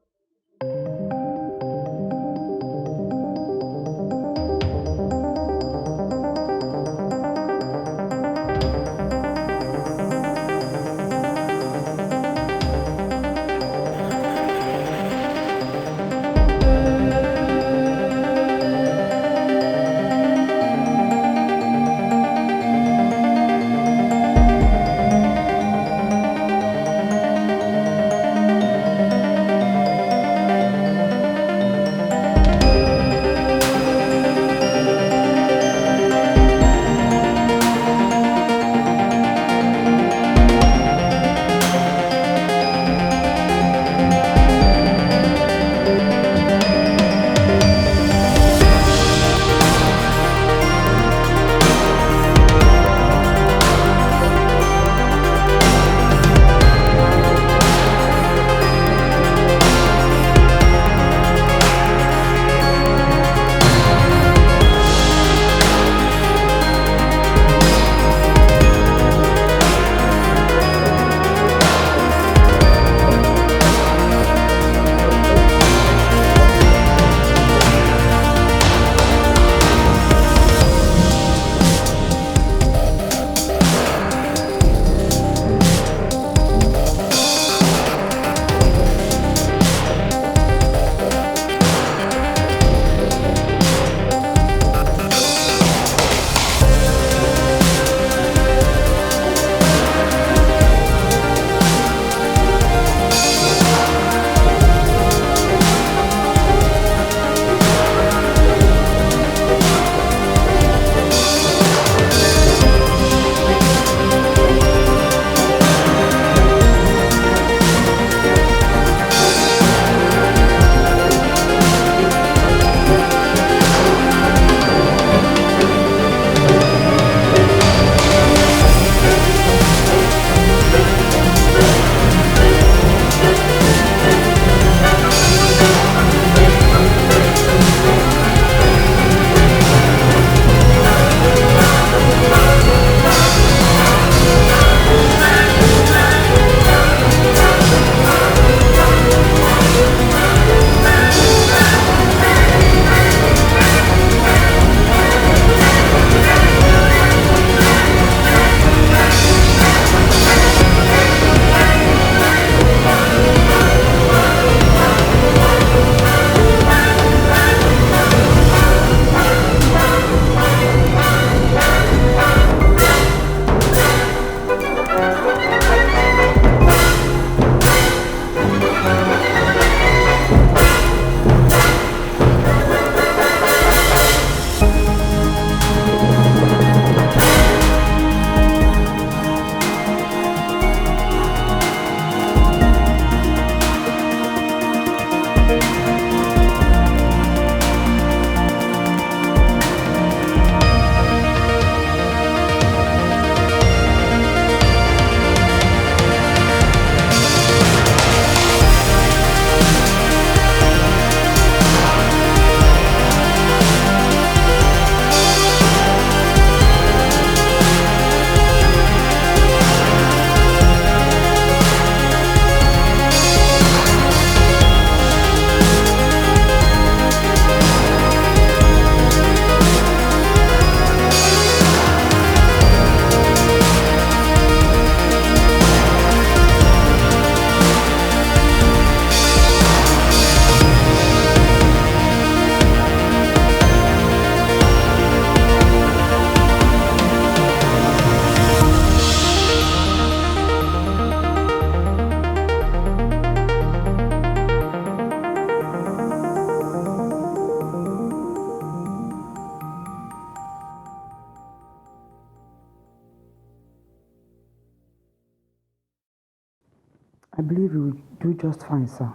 I believe you will do just fine, sir.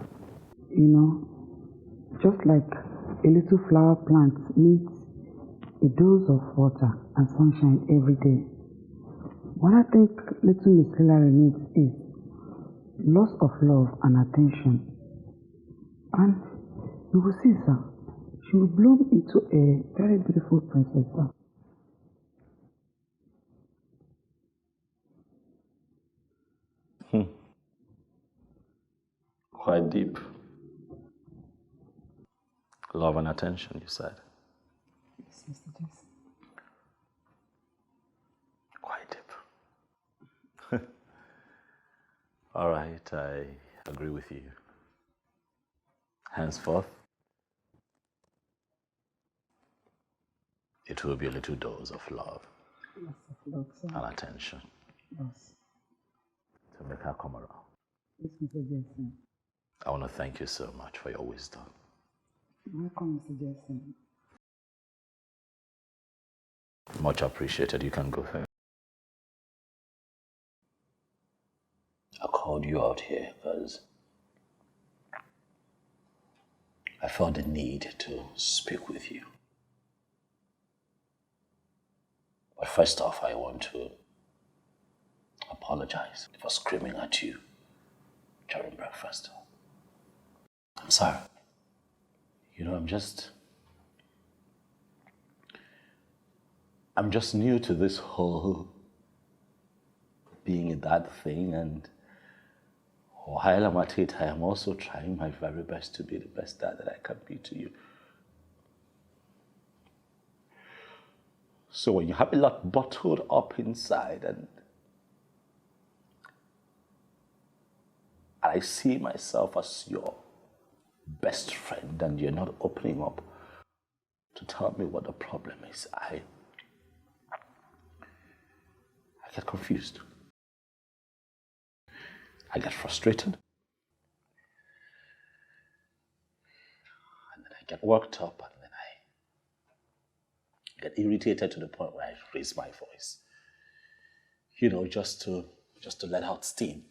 You know, just like a little flower plant needs a dose of water and sunshine every day. What I think little Miss Hilary needs is lots of love and attention. And you will see, sir, she will bloom into a very beautiful princess, sir. Quite deep. Love and attention, you said. Yes, Mr. Jason. Quite deep. All right, I agree with you. Henceforth, it will be a little dose of love and attention to make her come around. Yes, Mr. Jason. I want to thank you so much for your wisdom. Welcome, Mr. Jason. Much appreciated. You can go first. I called you out here because I felt the need to speak with you. But first off, I want to apologize for screaming at you during breakfast. I'm sorry. You know, I'm just new to this whole being a dad thing, and while I'm at it, I am also trying my very best to be the best dad that I can be to you. So when you have a lot bottled up inside and I see myself as your best friend and you're not opening up to tell me what the problem is, I get confused. I get frustrated. And then I get worked up, and then I get irritated to the point where I raise my voice. You know, just to let out steam.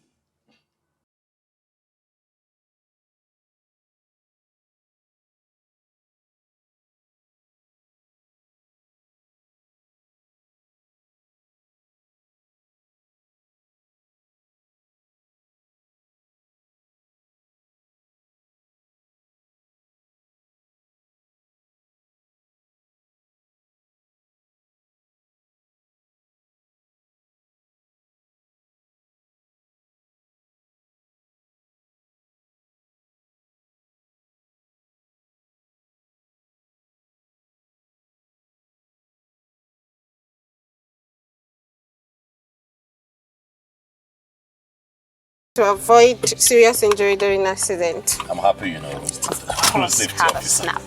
To avoid serious injury during accident. I'm happy you know. Of course, Safety have officer. a snap,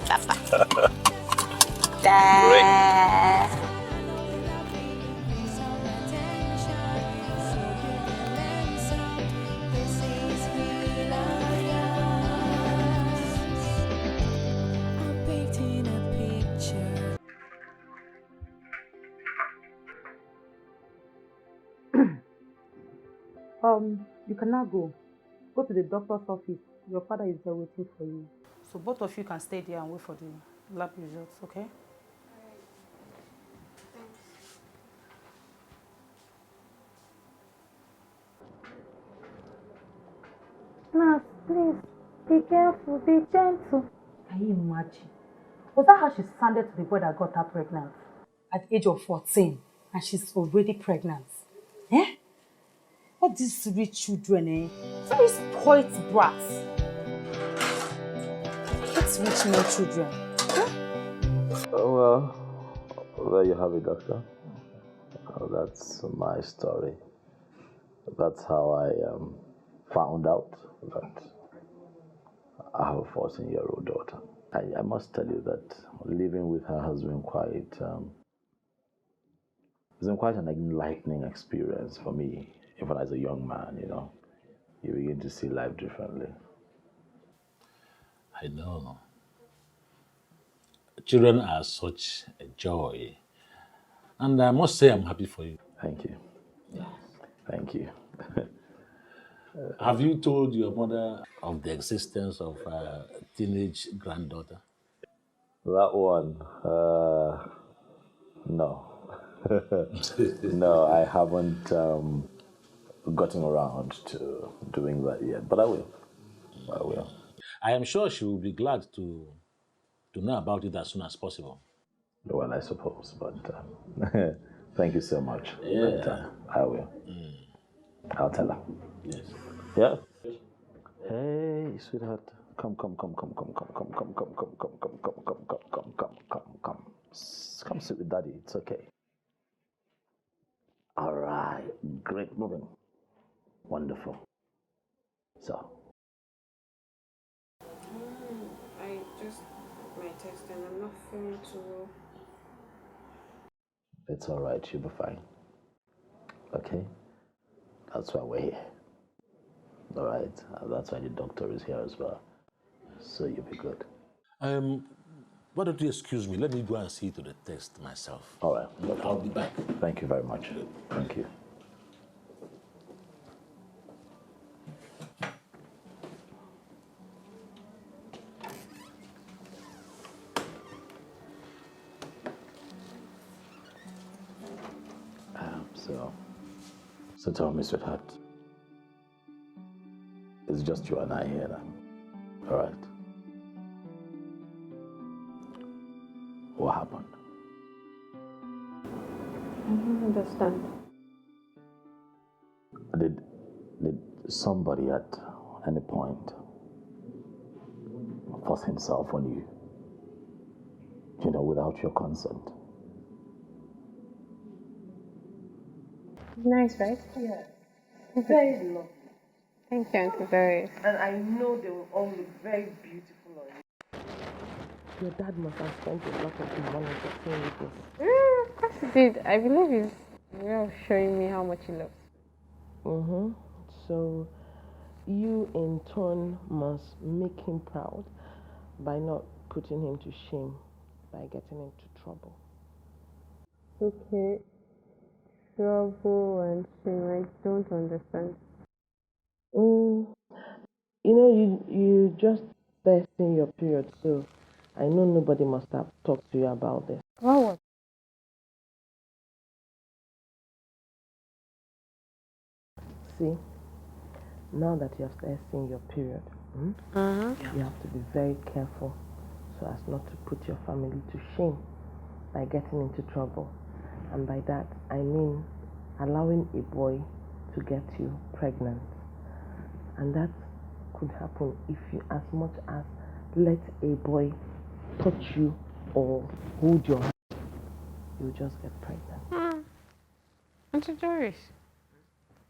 Papa. Great. You can now go. Go to the doctor's office. Your father is there waiting for you. So both of you can stay there and wait for the lab results, okay? Nurse, please, be careful, be gentle. Can you imagine? Was that how she sounded to the boy that got her pregnant? At the age of 14, and she's already pregnant. Eh? All these rich children, eh? Very spoiled brats. It's rich male children. Oh, well, there you have it, doctor. That's my story. That's how I found out that I have a 14-year-old daughter. I must tell you that living with her has been quite, it's been quite an enlightening experience for me, even as a young man, you know. You begin to see life differently. I know. Children are such a joy. And I must say I'm happy for you. Thank you. Thank you. Have you told your mother of the existence of a teenage granddaughter? That one, no. No, I haven't gotten around to doing that yet, but I will. I will. I am sure she will be glad to know about it as soon as possible. Well, I suppose, but thank you so much. Yeah. But, I will. I'll tell her. Yes. Yeah? Hey, sweetheart. Come. Come sit with daddy. It's okay. All right. Great moving. Wonderful. So. I just had my test and I'm not feeling too well. It's all right. You'll be fine. Okay? That's why we're here. All right? That's why the doctor is here as well. So you'll be good. Why don't you excuse me? Let me go and see to the test myself. All right. I'll be back. Thank you very much. Thank you. So tell me, sweetheart. It's just you and I here now. All right. What happened? I don't understand. Did somebody at any point force himself on you? You know, without your consent? Nice, right? Yeah. Very lovely. Thank you, Auntie Doris. And I know they will all look very beautiful on you. Your dad must have spent a lot of money to send you this. Of course he did. I believe he's way of showing me how much he loves. So, you in turn must make him proud by not putting him to shame by getting into trouble. Okay. Trouble and shame, I don't understand. You know, you just started in your period, so I know nobody must have talked to you about this. What? See, now that you have started seeing your period, you have to be very careful so as not to put your family to shame by getting into trouble. And by that, I mean allowing a boy to get you pregnant. And that could happen if you as much as let a boy touch you or hold your hand. You'll just get pregnant. Auntie Doris,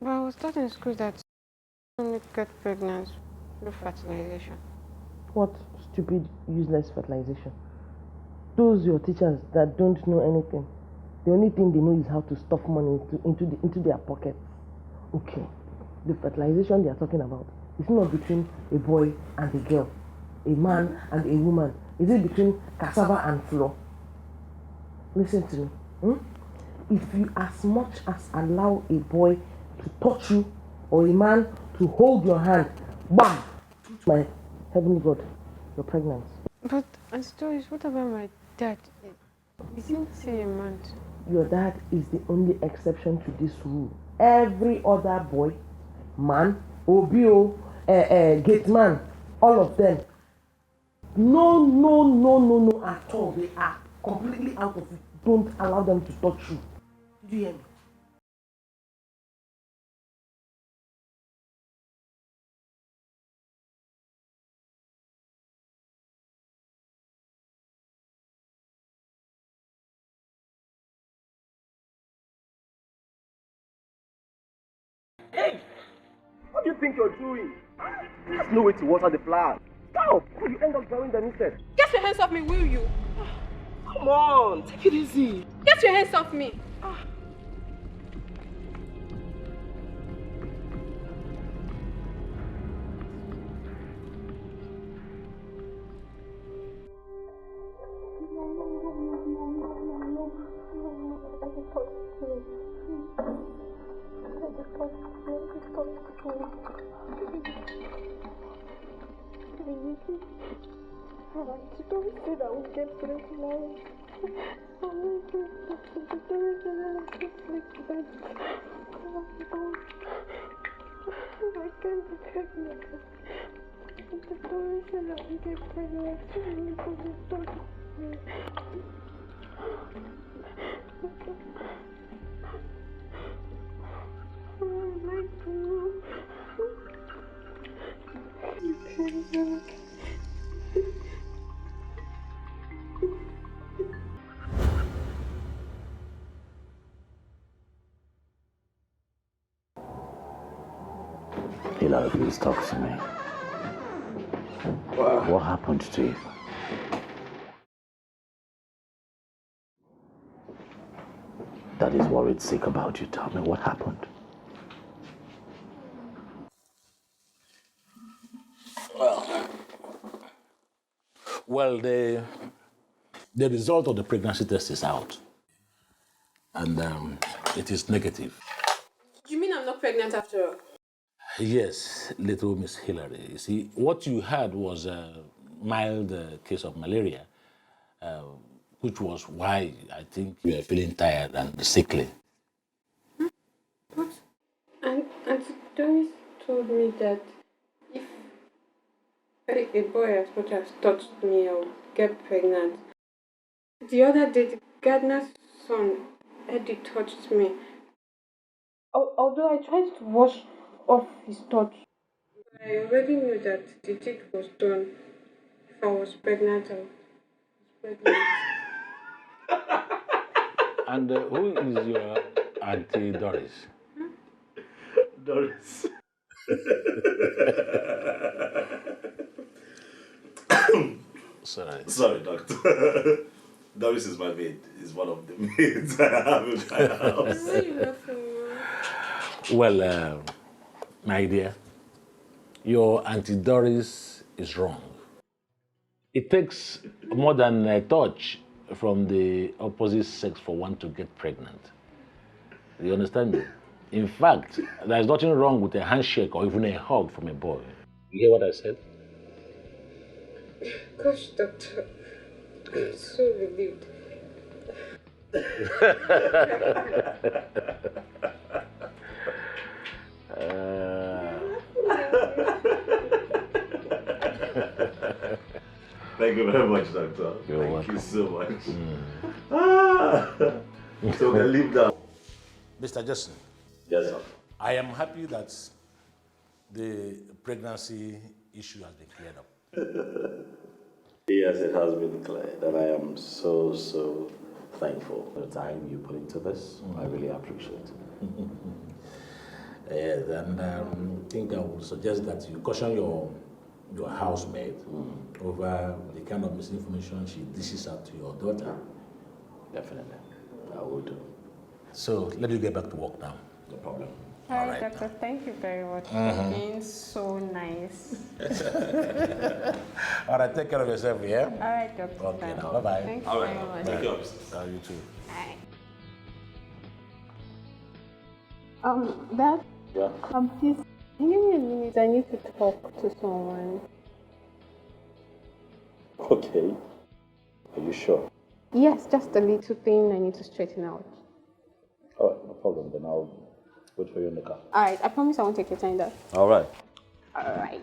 but I was taught in school that only get pregnant through fertilization. What stupid, useless fertilization? Those your teachers that don't know anything. The only thing they know is how to stuff money into their pockets. Okay, the fertilization they are talking about is not between a boy and a girl, a man and a woman. Is it between cassava and flour? Listen to me. If you as much as allow a boy to touch you or a man to hold your hand, bam! My heavenly God, you're pregnant. But Auntie Doris, what about my dad? He didn't say a month. Your dad is the only exception to this rule. Every other boy, man, obio, gate man, all of them, no at all. They are completely out of it. Don't allow them to touch you. Do you hear me? Hey! What do you think you're doing? There's no way to water the flowers. Stop! You end up growing them instead. Get your hands off me, will you? Come on, take it easy. Get your hands off me. Don't say that we get pregnant. I can't be pregnant. Don't say that we get pregnant. I would like to know. Hilary, please talk to me. What happened to you? That is worried sick about you. Tell me what happened. Well, the result of the pregnancy test is out. And it is negative. You mean I'm not pregnant after all? Yes, little Miss Hilary. You see, what you had was a mild case of malaria, which was why I think you are feeling tired and sickly. What? And Auntie Doris told me that if a boy as much as touched me, I'll get pregnant. The other day, the gardener's son, Eddie, touched me. Although I tried to wash off his touch, I already knew that the deed was done. If I was pregnant, I was pregnant. And who is your Auntie Doris? Doris. Sorry, doctor. Doris is my maid. Is one of the maids I have in my house. Well, my dear, your Auntie Doris is wrong. It takes more than a touch from the opposite sex for one to get pregnant. You understand me? In fact, there's nothing wrong with a handshake or even a hug from a boy. You hear what I said? Gosh, doctor, I'm so relieved. Thank you very much, doctor. You're Thank welcome. you so much. So we can leave now. Mr. Jason. Yes, sir. I am happy that the pregnancy issue has been cleared up. Yes, it has been cleared, and I am so thankful for the time you put into this. I really appreciate it. Yes, and I think I would suggest that you caution your housemaid over the kind of misinformation she dishes out to your daughter. Definitely, I will do. So let you get back to work now. No problem. All right, doctor, thank you very much for being so nice. All right, take care of yourself, yeah? All right, doctor. Okay, now, bye-bye. Thank you very much. Thank you. You too. Dad? Yeah? Please, can you give me a minute? I need to talk to someone. Okay. Are you sure? Yes, just a little thing I need to straighten out. All right, no problem. Then I'll wait for you in the car. All right, I promise I won't take your time, Dad. All right. All right.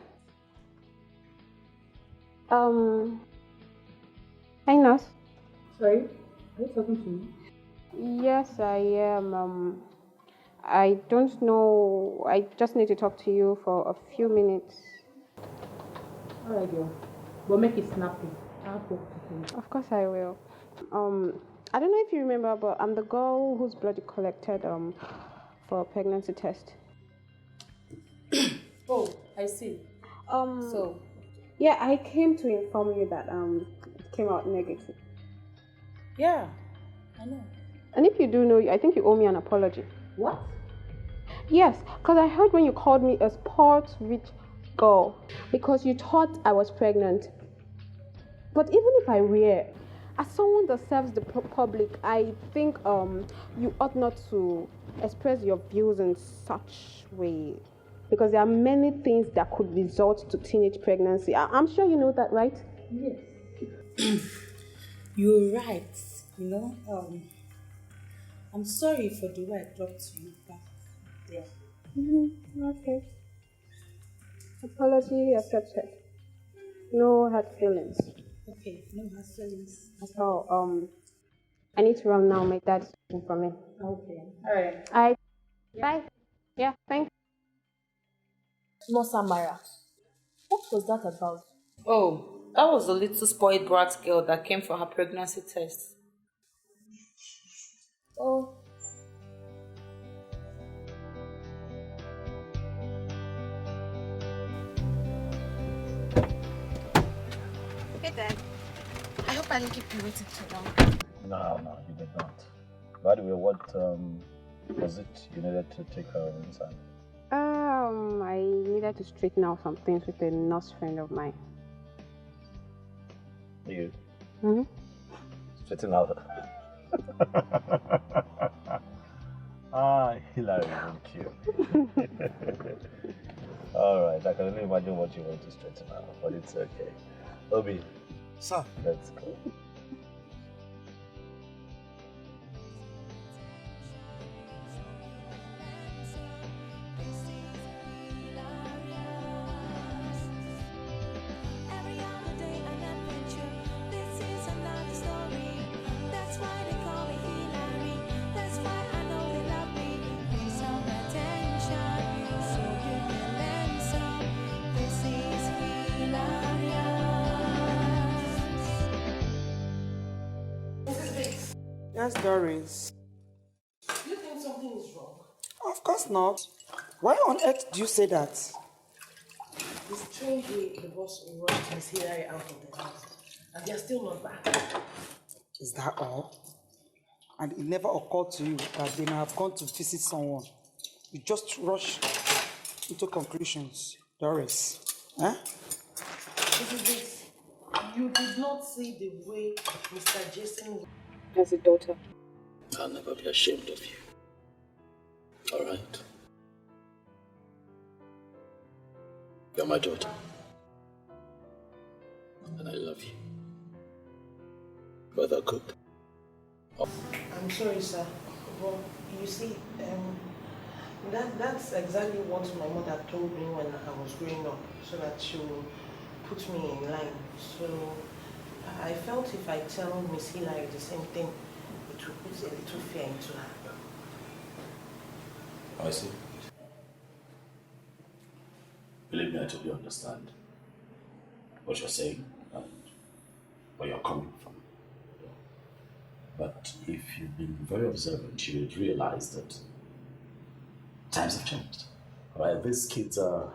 Hi, nurse. Sorry, are you talking to me? Yes, I am. I don't know. I just need to talk to you for a few minutes. All right, girl. But make it snappy. I'll talk to you. Of course I will. I don't know if you remember, but I'm the girl whose blood you collected for a pregnancy test. Oh, I see. So? Yeah, I came to inform you that it came out negative. Yeah, I know. And if you do know, I think you owe me an apology. What? Yes, because I heard when you called me a sport rich girl because you thought I was pregnant. But even if I were, as someone that serves the public, I think you ought not to express your views in such way, because there are many things that could result to teenage pregnancy. I'm sure you know that, right? Yes. You're right. I'm sorry for the way I talked to you back there. Okay. Apology accepted. No hard feelings. Okay, no hard feelings. So, I need to run now. My dad's waiting for me. Okay. Alright. Bye. Yeah, thanks. Small Samara, what was that about? Oh, that was the little spoiled brat girl that came for her pregnancy test. Oh. Hey, Dad. I hope I didn't keep you waiting too long. No, you did not. By the way, what was it you needed to take her inside? I needed to straighten out some things with a nurse friend of mine. You? Mm-hmm. Straighten out. Hilarious and cute. Alright, I can only imagine what you want to straighten out, but it's okay. Obi. Sir. Let's go. Yes, Doris. Do you think something is wrong? Of course not. Why on earth do you say that? The strange way the boss rushed Miss Hilary out of the house, and they're still not back. Is that all? And it never occurred to you that they may have gone to visit someone. You just rush into conclusions, Doris. Huh? This. You did not see the way Mr. Jason As a daughter. I'll never be ashamed of you. Alright? You're my daughter. And I love you. Whether good. I'm sorry, sir. Well, you see, that's exactly what my mother told me when I was growing up, so that she will put me in line. So I felt if I tell Miss Hilary the same thing, it will put a little fear into her. I see. Believe me, I totally understand what you're saying and where you're coming from. But if you've been very observant, you would realize that times have changed. Right? These kids are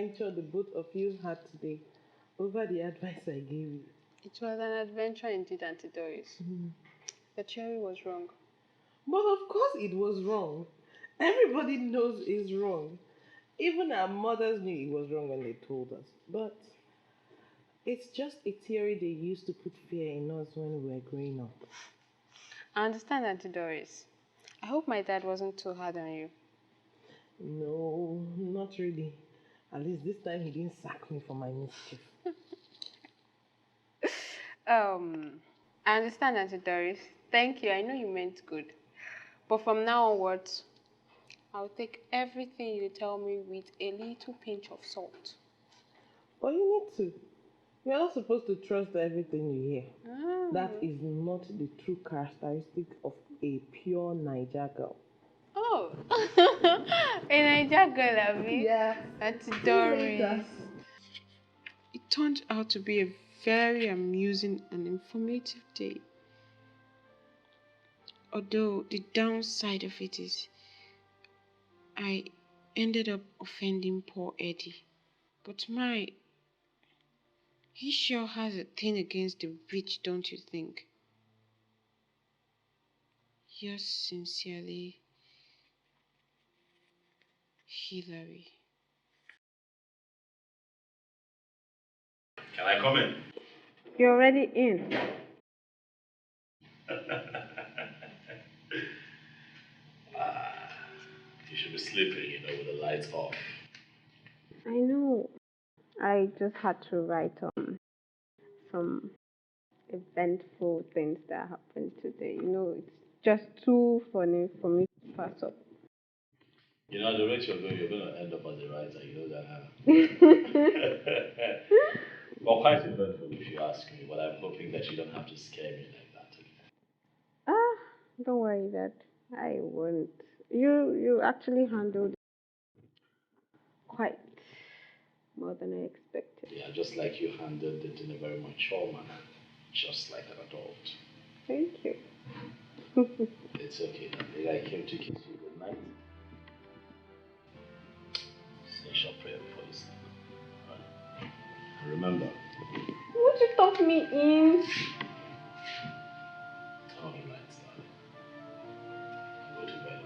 adventure the both of you had today over the advice I gave you. It was an adventure indeed, Auntie Doris. The cherry was wrong. But of course it was wrong. Everybody knows it's wrong. Even our mothers knew it was wrong when they told us. But it's just a theory they used to put fear in us when we were growing up. I understand, Auntie Doris. I hope my dad wasn't too hard on you. No, not really. At least this time he didn't sack me for my mischief. I understand, Auntie Doris. Thank you. I know you meant good. But from now onwards, I'll take everything you tell me with a little pinch of salt. But you need to. You're not supposed to trust everything you hear. That is not the true characteristic of a pure Niger girl. Oh, a Niger girl, Abby? Yeah. Auntie Doris. It turned out to be a very amusing and informative day. Although the downside of it is I ended up offending poor Eddie. But he sure has a thing against the rich, don't you think? Yours sincerely, Hilary. Can I come in? You're already in. You should be sleeping, with the lights off. I know. I just had to write some eventful things that happened today. It's just too funny for me to pass up. The rate you're going to end up as a writer, that. Well, quite eventful if you ask me, but I'm hoping that you don't have to scare me like that. Don't worry, Dad. I won't. You actually handled it quite more than I expected. Yeah, just like you handled it in a very mature manner, just like an adult. Thank you. It's okay, now. I came to kiss you good night. Say shall prayer before you sleep. Right. And remember. Won't you tuck me in? All right, darling. Go to bed.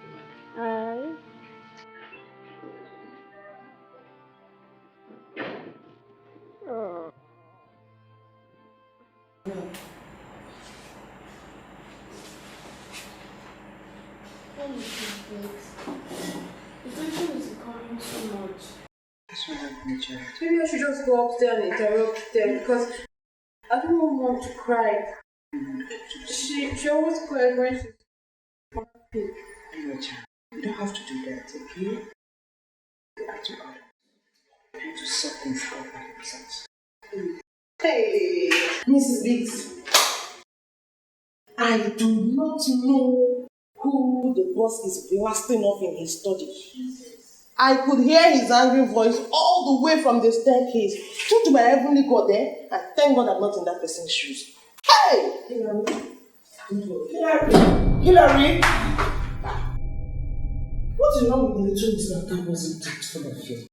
Good night. Oh. The tension is becoming too much. Maybe I should just go upstairs and interrupt them because I don't want to cry. She always cries when she's happy. You don't have to do that, okay? You have to sort things out by themselves. Hey, Mrs. Biggs. I do not know who the boss is blasting off in his study. I could hear his angry voice all the way from the staircase. True to my heavenly God there, and thank God I'm not in that person's shoes. Hey! Hilary! What is wrong with the little Miss that wasn't tactful of you?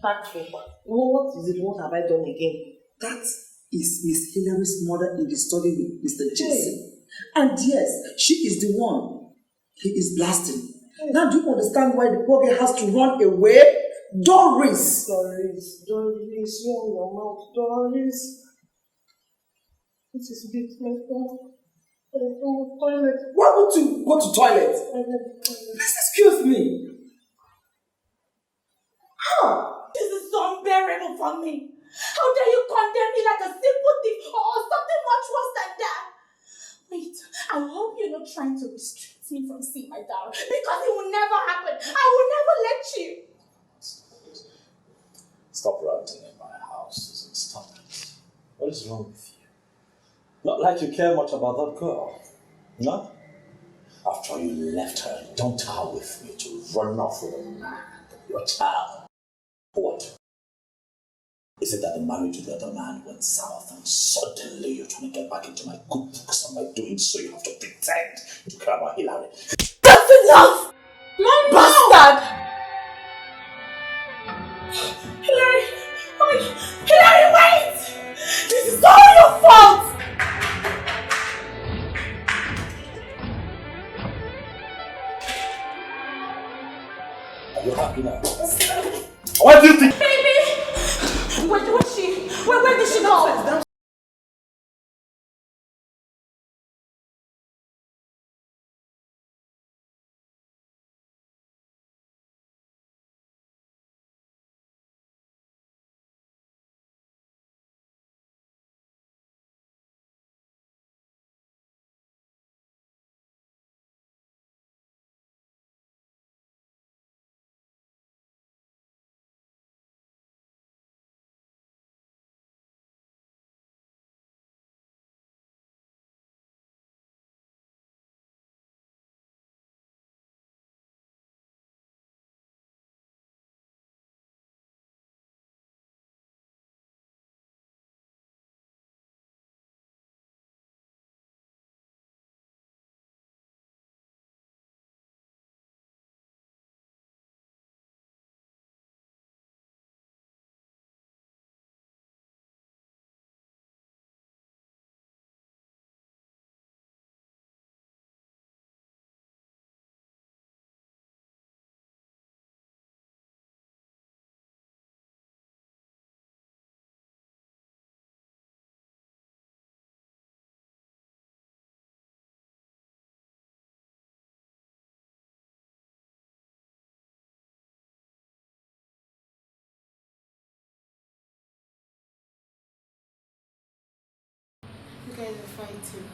Tactful? What is it? What have I done again? That is Miss Hilary's mother in the study with Mr. Jason. And yes, she is the one he is blasting. Now do you understand why the poor girl has to run away? Doris! Doris, you're in your mouth, Doris. This is big, my God. Toilet. Why would you go to toilet? Please excuse me. This is so unbearable for me. How dare you condemn me like a simple thief or something much worse than that? Wait, I hope you're not trying to restrict me from seeing my daughter because it will never happen. I will never let you. Stop ranting in my house, Susan. Stop it. What is wrong with you? Not like you care much about that girl. No? After you left her and dumped her with me to run off with a man, your child. What? Is it that the marriage with the other man went south and suddenly you're trying to get back into my good books and by doing so you have to pretend to care about Hilary? That's enough! Mom, bastard! Hilary, wait! This is all your fault! Are you happy now? What do you think? Baby! Where did she go? You guys are fighting.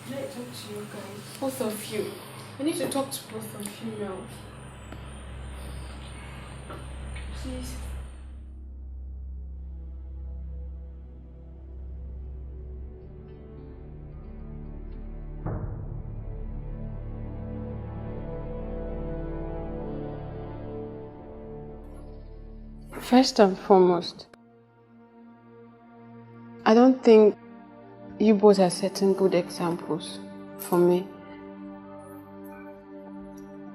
Let me talk to you guys. Both of you. I need to talk to both of you now. Please. First and foremost, I don't think you both are setting good examples for me.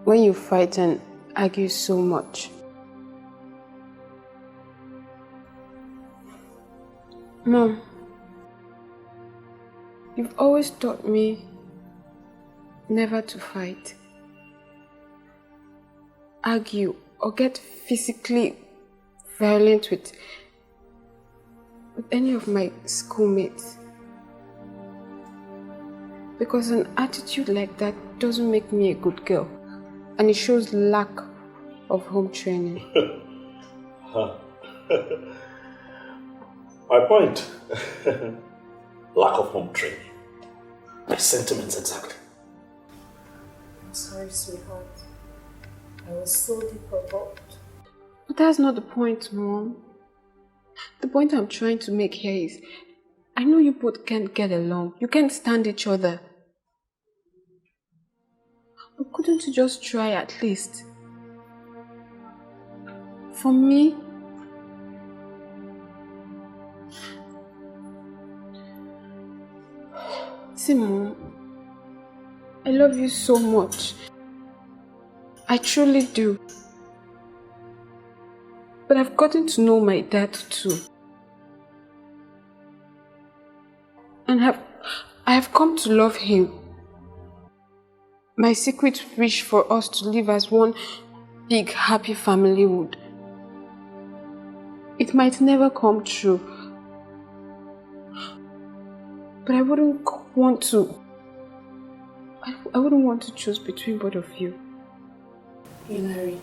When you fight and argue so much. Mom, you've always taught me never to fight, argue, or get physically violent with any of my schoolmates. Because an attitude like that doesn't make me a good girl, and it shows lack of home training. My point. Lack of home training. My sentiments exactly. I'm sorry, sweetheart. I was so deep provoked. But that's not the point, Mom. The point I'm trying to make here is, I know you both can't get along. You can't stand each other. But couldn't you just try at least? For me, see, Mom, I love you so much. I truly do. But I've gotten to know my dad too. And I have come to love him. My secret wish for us to live as one big happy family would. It might never come true. But I wouldn't want to. I wouldn't want to choose between both of you. Hilary,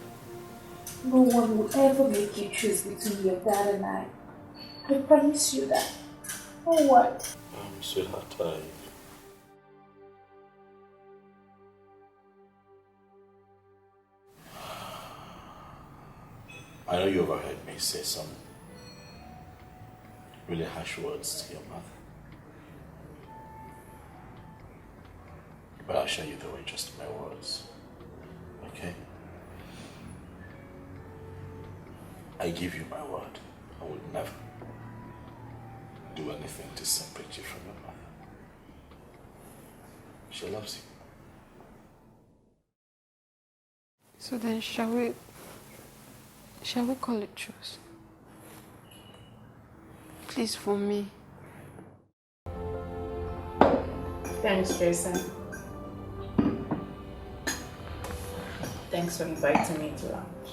no one will ever make you choose between your dad and I. I promise you that. Oh, what? Sweetheart, I know you overheard me say some really harsh words to your mother. But I'll show you they were just my words. Okay? I give you my word. I would never do anything to separate you from your mother. She loves you. So then shall we Shall we call it truce? Please, for me. Thanks, Jason. Thanks for inviting me to lunch.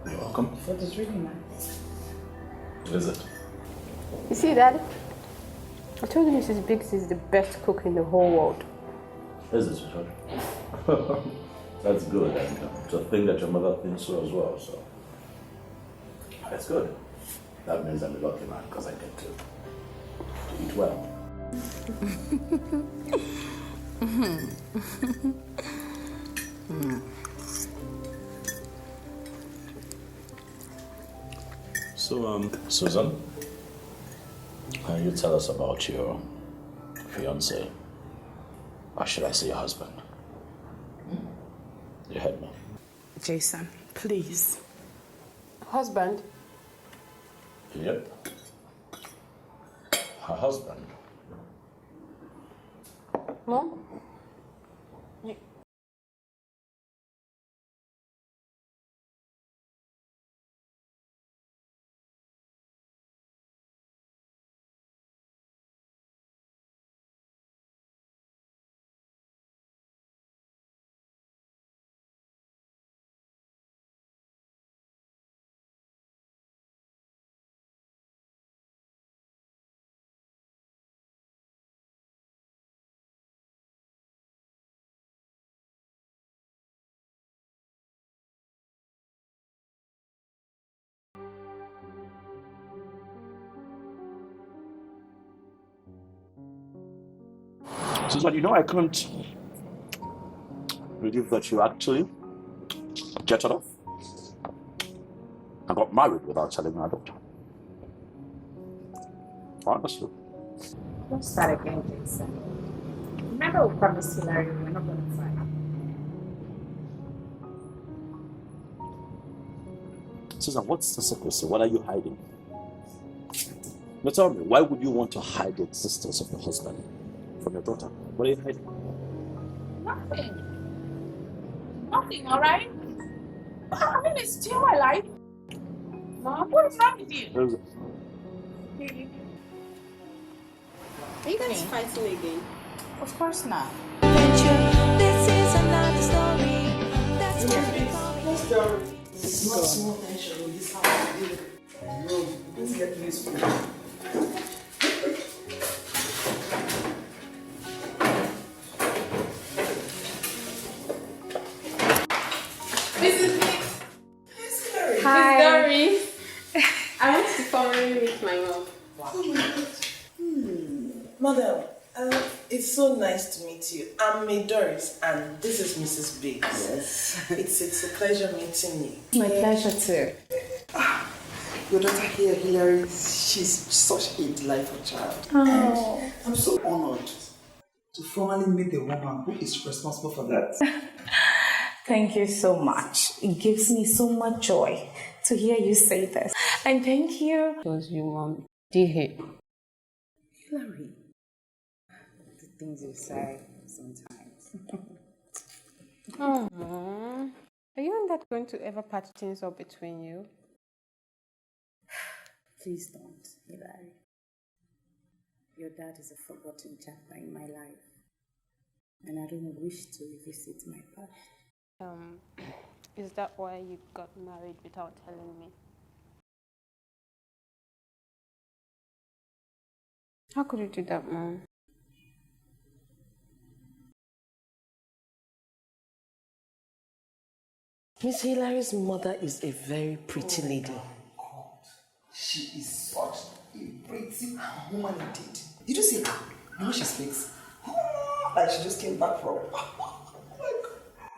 You're welcome. Food is really nice. Is it? You see, Dad? I told you Mrs. Biggs is the best cook in the whole world. Is it, sweetheart? That's good, and it's a thing that your mother thinks so as well, so. That's good. That means I'm a lucky man because I get to eat well. So, Susan, can you tell us about your fiancé? Or should I say your husband? You heard me. Jason, please. Husband? Yep. Her husband. Mom? Susan, you know I couldn't believe that you actually jetted off and got married without telling my daughter. Honestly. Don't start again, Jason. Remember we promised Hilary we're not going to fight. Susan, what's the secrecy? What are you hiding? Now tell me, why would you want to hide the existence of your husband from your daughter? What are you hiding? Nothing. Nothing, alright? I mean, it's still my life. Mom, what is wrong with you? Are you guys fighting again? Of course not. This is another story. That's It's not small tension in this house. Let's get used to it. Hi. Miss Dory. I want to come and meet my mom. Wow. Madam, it's so nice to meet you. I'm May Doris, and this is Mrs. Biggs. Yes. It's a pleasure meeting you. My pleasure too. Your daughter here, Hilary, she's such a delightful child. Oh. And I'm so honored to formally meet the woman who is responsible for that. Thank you so much. It gives me so much joy to hear you say this. And thank you. It was you, Mom. Hilary. The things you say sometimes. Oh, are you and that going to ever patch things up between you? Please don't, Hilary. Your dad is a forgotten chapter in my life. And I don't wish to revisit my past. Is that why you got married without telling me? How could you do that, Mom? Miss Hilary's mother is a very pretty lady. God, she is such a pretty woman indeed. Did you see her? The way she speaks? Like she just came back from.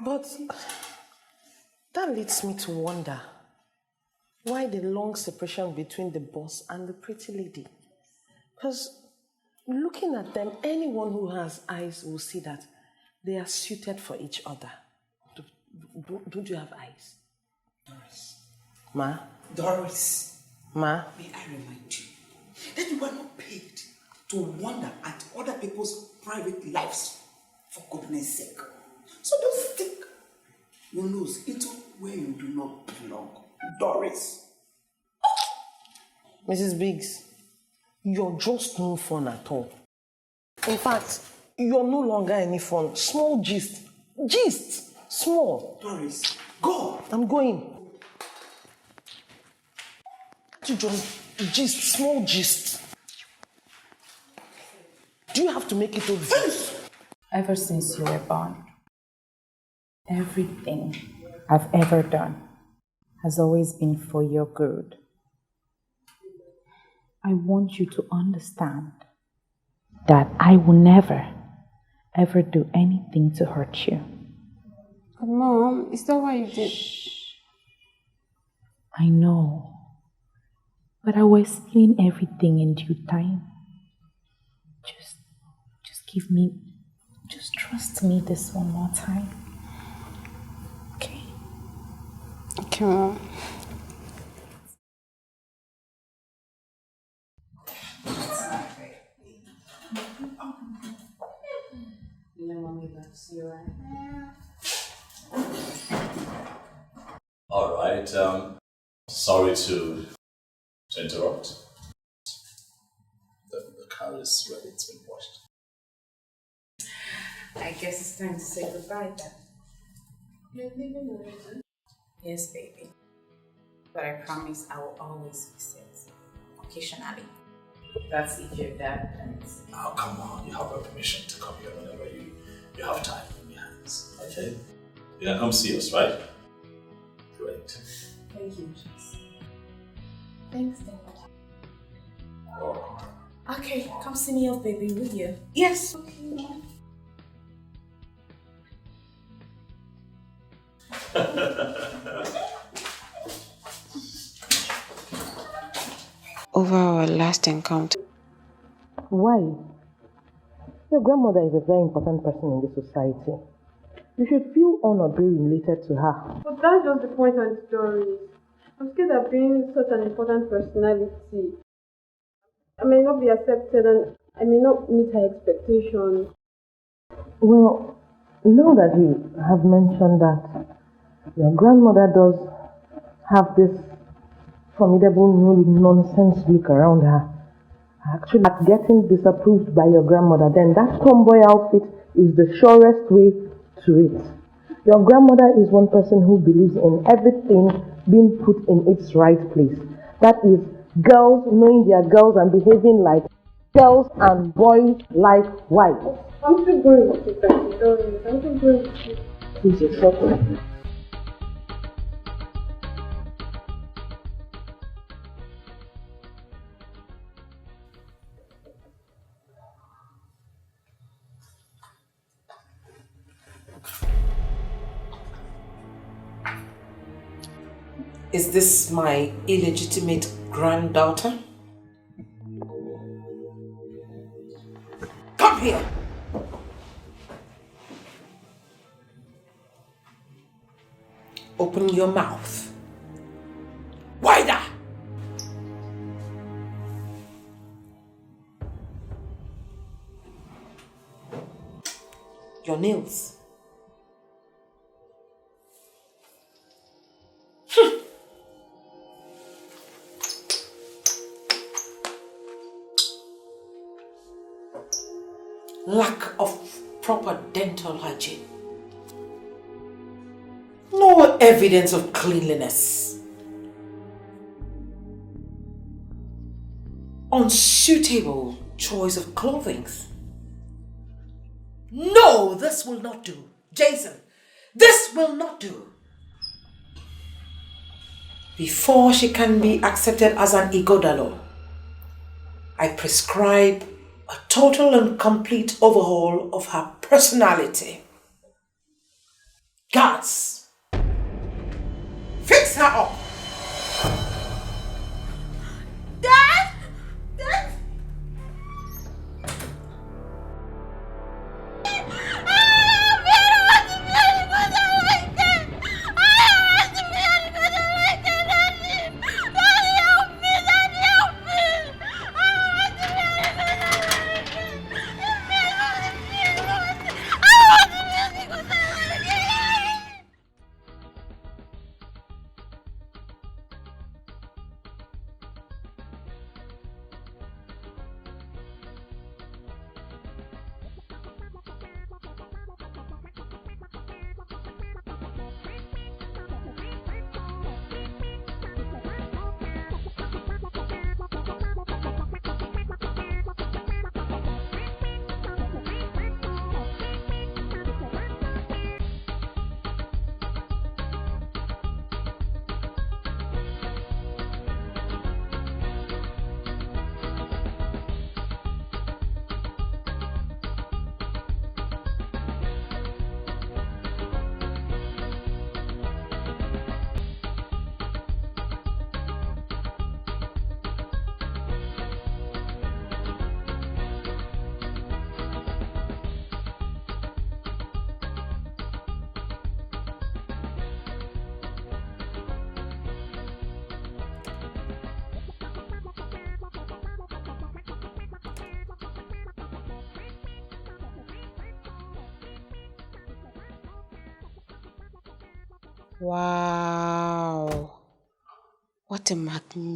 But that leads me to wonder why the long separation between the boss and the pretty lady. Because looking at them, anyone who has eyes will see that they are suited for each other. Don't you have eyes? Doris. Ma? Doris. Ma? May I remind you that you were not paid to wonder at other people's private lives, for goodness sake. So don't stick your nose into where you do not belong. Doris. Mrs. Biggs, you're just no fun at all. In fact, you're no longer any fun. Small gist. Gist! Small. Doris, go! I'm going. You just gist, small gist. Do you have to make it obvious? Ever since you were born, everything I've ever done has always been for your good. I want you to understand that I will never, ever do anything to hurt you. But Mom, is that why you did? I know, but I will explain everything in due time. Just trust me this one more time. Okay? Okay, Mom. All right. Sorry to interrupt. The car is ready. It's been washed. I guess it's time to say goodbye then. You're leaving already? Yes, baby. But I promise I will always visit. Occasionally. That's if your dad permits. Oh, come on. You have our permission to come here whenever you have time in your hands. Okay? You can come see us, right? Great. Thank you, Jess. Thanks, Dad. Oh. Okay, come see me off, baby, will you? Yes. Okay. Over our last encounter. Why? Your grandmother is a very important person in this society. You should feel honored being related to her. But that's just the point, Auntie Doris. I'm scared of being such an important personality. I may not be accepted and I may not meet her expectations. Well, now that you have mentioned that, your grandmother does have this formidable nonsense look around her. Actually, at getting disapproved by your grandmother, then that tomboy outfit is the surest way to it. Your grandmother is one person who believes in everything being put in its right place. That is, girls knowing their girls and behaving like girls and boys like wives. I'm still going with it, Auntie Doris. I'm still going with it. Please accept it. Is this my illegitimate granddaughter? Come here! Open your mouth. Wider! Your nails. Lack of proper dental hygiene. No evidence of cleanliness. Unsuitable choice of clothing. No, this will not do. Jason, this will not do. Before she can be accepted as an Igodalo, I prescribe a total and complete overhaul of her personality. Guards, fix her up. Dad! Dad! Wow. What a magnificent